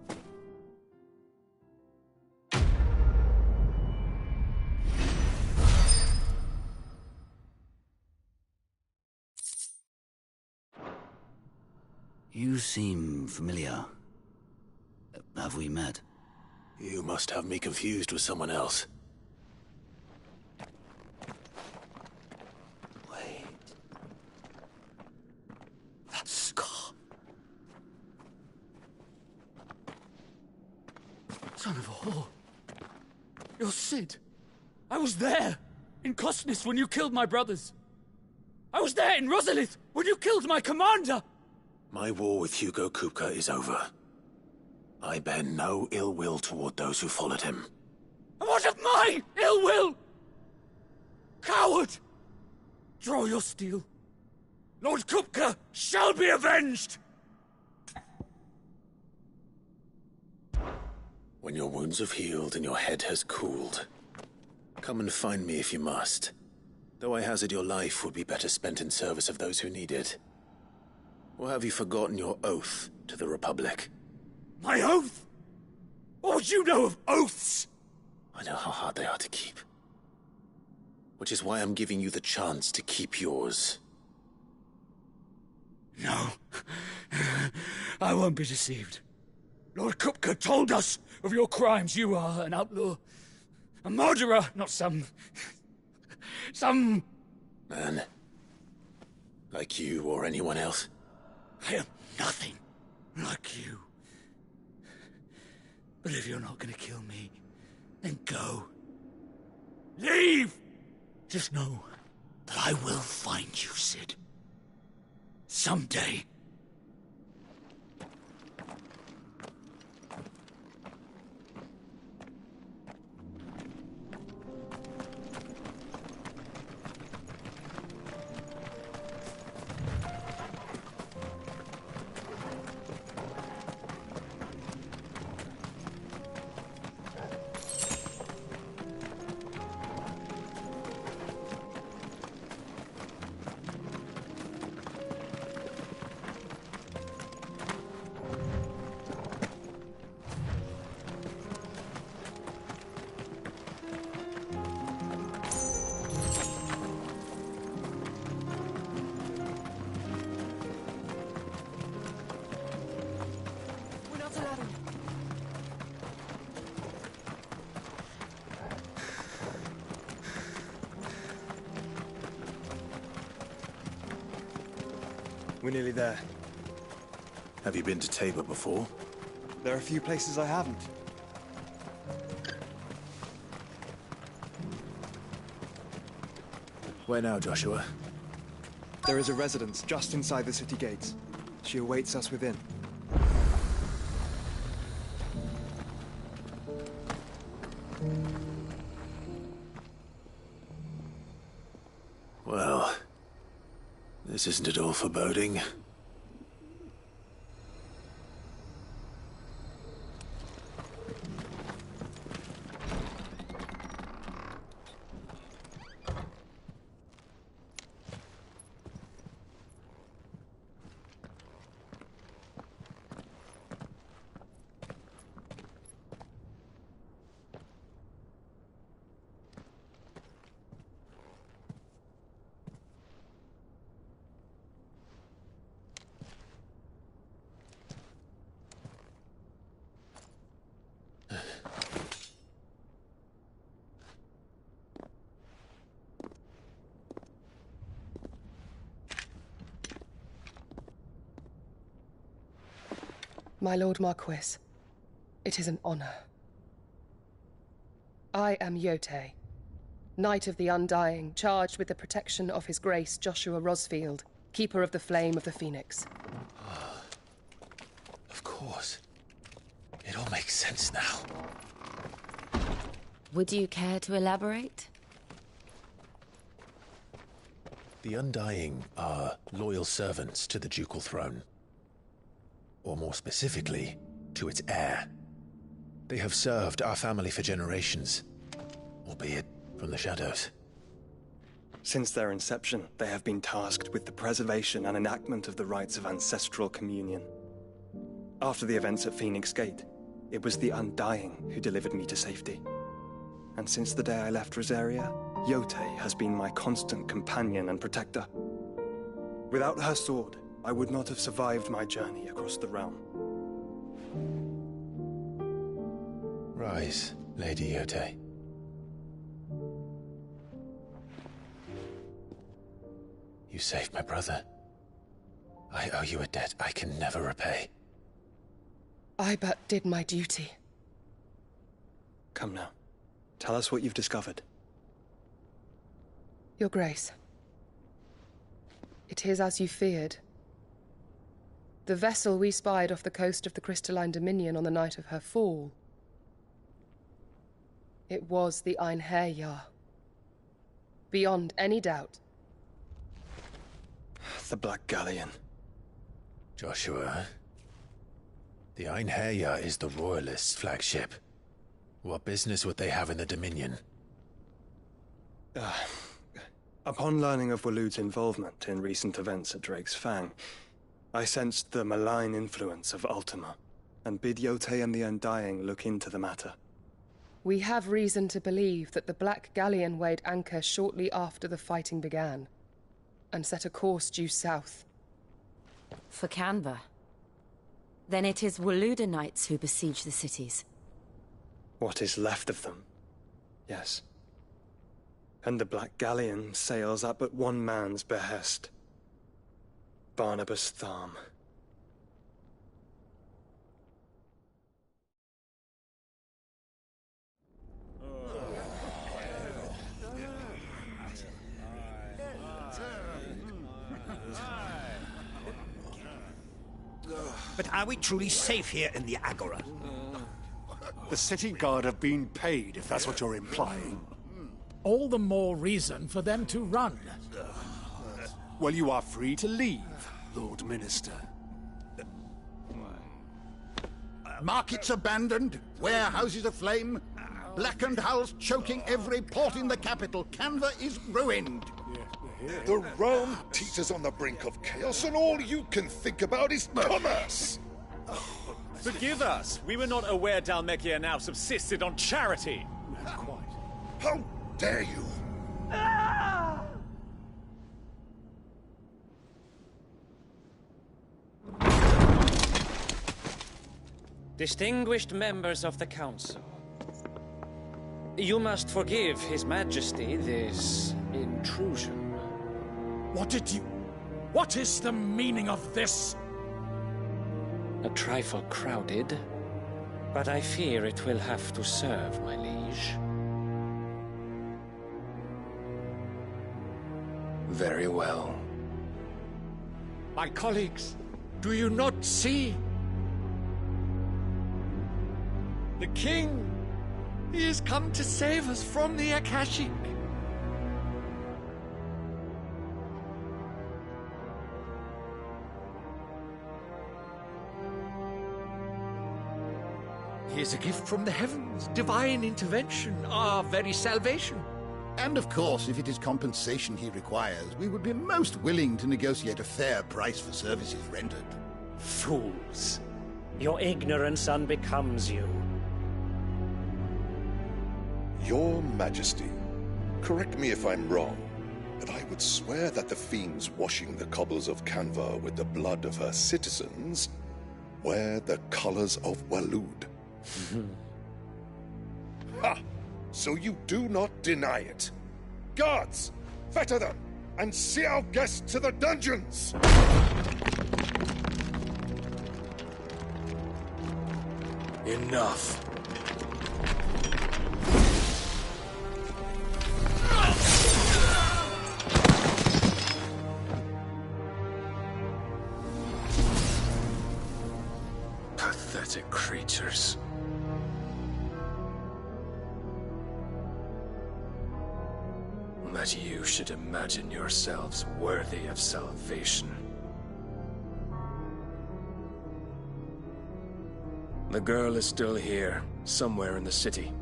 You seem familiar. Have we met? You must have me confused with someone else. Son of a whore. You're Sid. I was there, in Costness, when you killed my brothers. I was there in Rosalith, when you killed my commander! My war with Hugo Kupka is over. I bear no ill will toward those who followed him. And what of my ill will? Coward! Draw your steel. Lord Kupka shall be avenged! When your wounds have healed and your head has cooled, come and find me if you must. Though I hazard your life would be better spent in service of those who need it. Or have you forgotten your oath to the Republic? My oath? What would you know of oaths? I know how hard they are to keep. Which is why I'm giving you the chance to keep yours. No. I won't be deceived. Lord Kupka told us of your crimes. You are an outlaw. A murderer, not some man. Like you or anyone else. I am nothing like you. But if you're not gonna kill me, then go. Leave! Just know that I will find you, Sid. Someday. We're nearly there. Have you been to Tabor before? There are a few places I haven't. Where now, Joshua? There is a residence just inside the city gates. She awaits us within. Well, this isn't at all foreboding. My Lord Marquis, it is an honor. I am Yote, Knight of the Undying, charged with the protection of His Grace Joshua Rosfield, Keeper of the Flame of the Phoenix. Of course. It all makes sense now. Would you care to elaborate? The Undying are loyal servants to the ducal throne. Or more specifically, to its heir. They have served our family for generations, albeit from the shadows. Since their inception, they have been tasked with the preservation and enactment of the rites of ancestral communion. After the events at Phoenix Gate, it was the Undying who delivered me to safety. And since the day I left Rosaria, Yote has been my constant companion and protector. Without her sword, I would not have survived my journey across the realm. Rise, Lady Yote. You saved my brother. I owe you a debt I can never repay. I but did my duty. Come now. Tell us what you've discovered. Your Grace. It is as you feared. The vessel we spied off the coast of the Crystalline Dominion on the night of her fall. It was the Einherjar. Beyond any doubt. The Black Galleon. Joshua, the Einherjar is the Royalists' flagship. What business would they have in the Dominion? Upon learning of Waloed's involvement in recent events at Drake's Fang, I sensed the malign influence of Ultima, and bid Yote and the Undying look into the matter. We have reason to believe that the Black Galleon weighed anchor shortly after the fighting began, and set a course due south. For Canva. Then it is Waloeda knights who besiege the cities. What is left of them, yes. And the Black Galleon sails at but one man's behest. Barnabas Tharm. But are we truly safe here in the Agora? The city guard have been paid, if that's what you're implying. All the more reason for them to run. Well, you are free to leave, Lord Minister. Markets abandoned, warehouses aflame, blackened hulls choking every port in the capital. Canva is ruined. The realm teeters on the brink of chaos, and all you can think about is commerce! Forgive us! We were not aware Dhalmekia now subsisted on charity! How dare you! Distinguished members of the Council, you must forgive His Majesty this intrusion. What is the meaning of this? A trifle crowded, but I fear it will have to serve, my liege. Very well. My colleagues, do you not see? The King! He has come to save us from the Akashic! He is a gift from the heavens, divine intervention, our very salvation. And of course, if it is compensation he requires, we would be most willing to negotiate a fair price for services rendered. Fools! Your ignorance unbecomes you. Your Majesty, correct me if I'm wrong, but I would swear that the fiends washing the cobbles of Canva with the blood of her citizens wear the colors of Waloed. Ha! So you do not deny it. Guards, fetter them, and see our guests to the dungeons! Enough. Pathetic creatures. That you should imagine yourselves worthy of salvation. The girl is still here, somewhere in the city,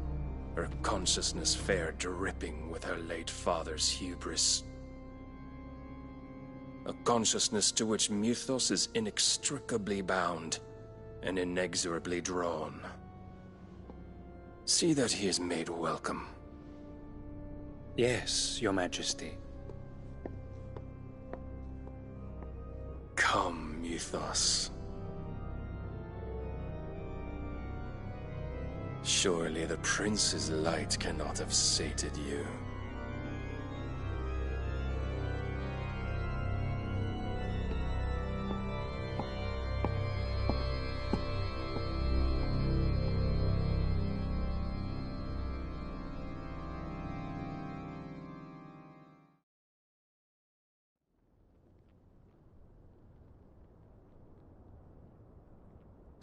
her consciousness fair dripping with her late father's hubris. A consciousness to which Mythos is inextricably bound and inexorably drawn. See that he is made welcome. Yes, Your Majesty. Come, Mythos. Surely the prince's light cannot have sated you.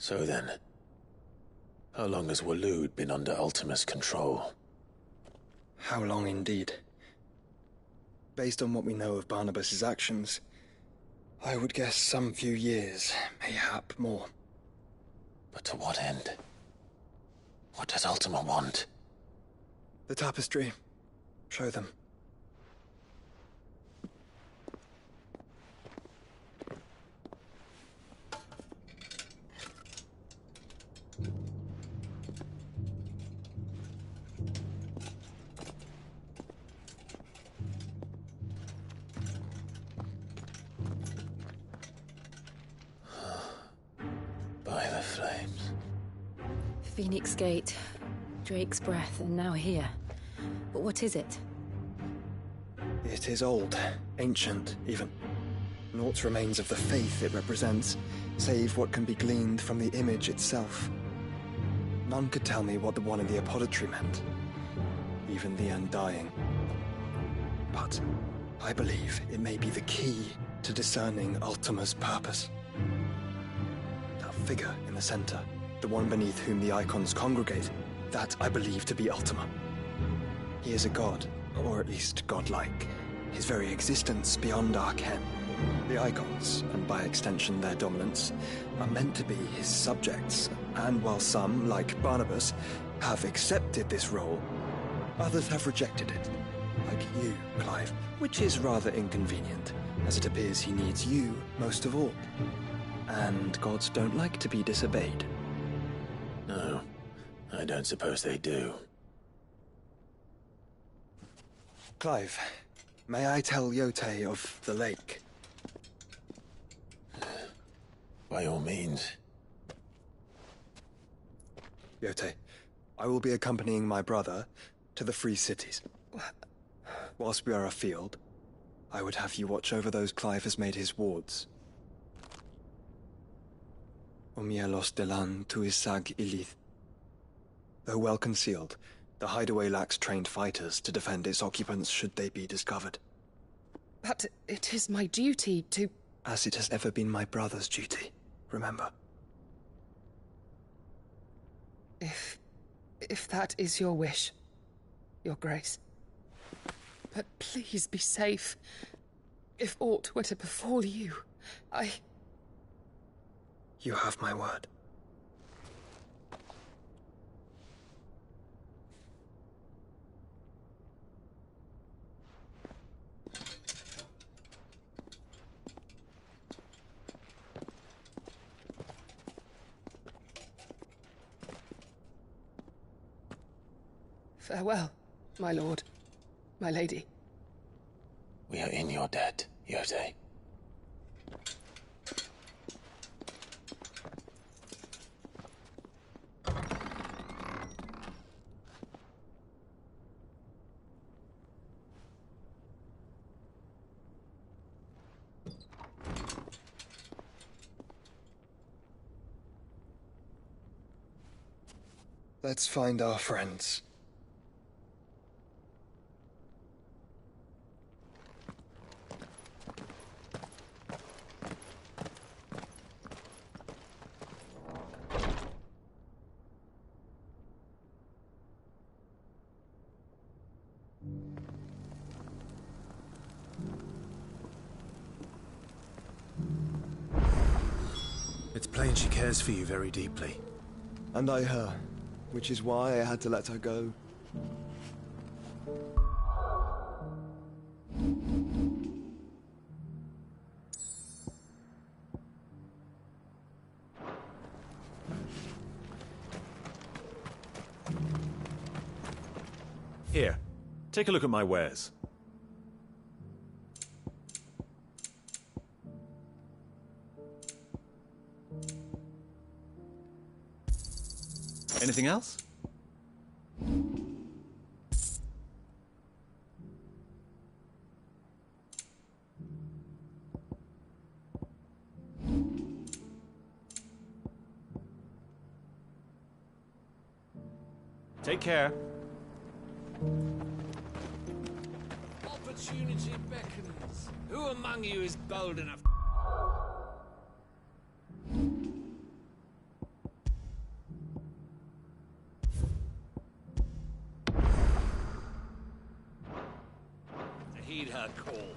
So then, how long has Waloed been under Ultima's control? How long indeed? Based on what we know of Barnabas's actions, I would guess some few years, mayhap more. But to what end? What does Ultima want? The tapestry. Show them. By the flames. Phoenix Gate, Drake's Breath, and now here. But what is it? It is old, ancient, even. Naught remains of the faith it represents, save what can be gleaned from the image itself. None could tell me what the one in the apothecary meant, even the Undying. But I believe it may be the key to discerning Ultima's purpose. That figure in the center, the one beneath whom the icons congregate, that I believe to be Ultima. He is a god, or at least godlike, his very existence beyond our ken. The icons, and by extension their dominance, are meant to be his subjects, and while some, like Barnabas, have accepted this role, others have rejected it, like you, Clive, which is rather inconvenient, as it appears he needs you most of all. And gods don't like to be disobeyed. No, I don't suppose they do. Clive, may I tell Yote of the lake? By all means. Yote, I will be accompanying my brother to the Free Cities. Whilst we are afield, I would have you watch over those Clive has made his wards. Omielos delan tuisag ilith. Though well concealed, the hideaway lacks trained fighters to defend its occupants should they be discovered. But it is my duty to... As it has ever been my brother's duty, remember. If that is your wish, Your Grace. But please be safe. If aught were to befall you, You have my word. Farewell, my lord, my lady. We are in your debt, Yote. Let's find our friends. It's plain she cares for you very deeply. And I her, which is why I had to let her go. Here, take a look at my wares. Anything else? Take care. Opportunity beckons. Who among you is bold enough? her call.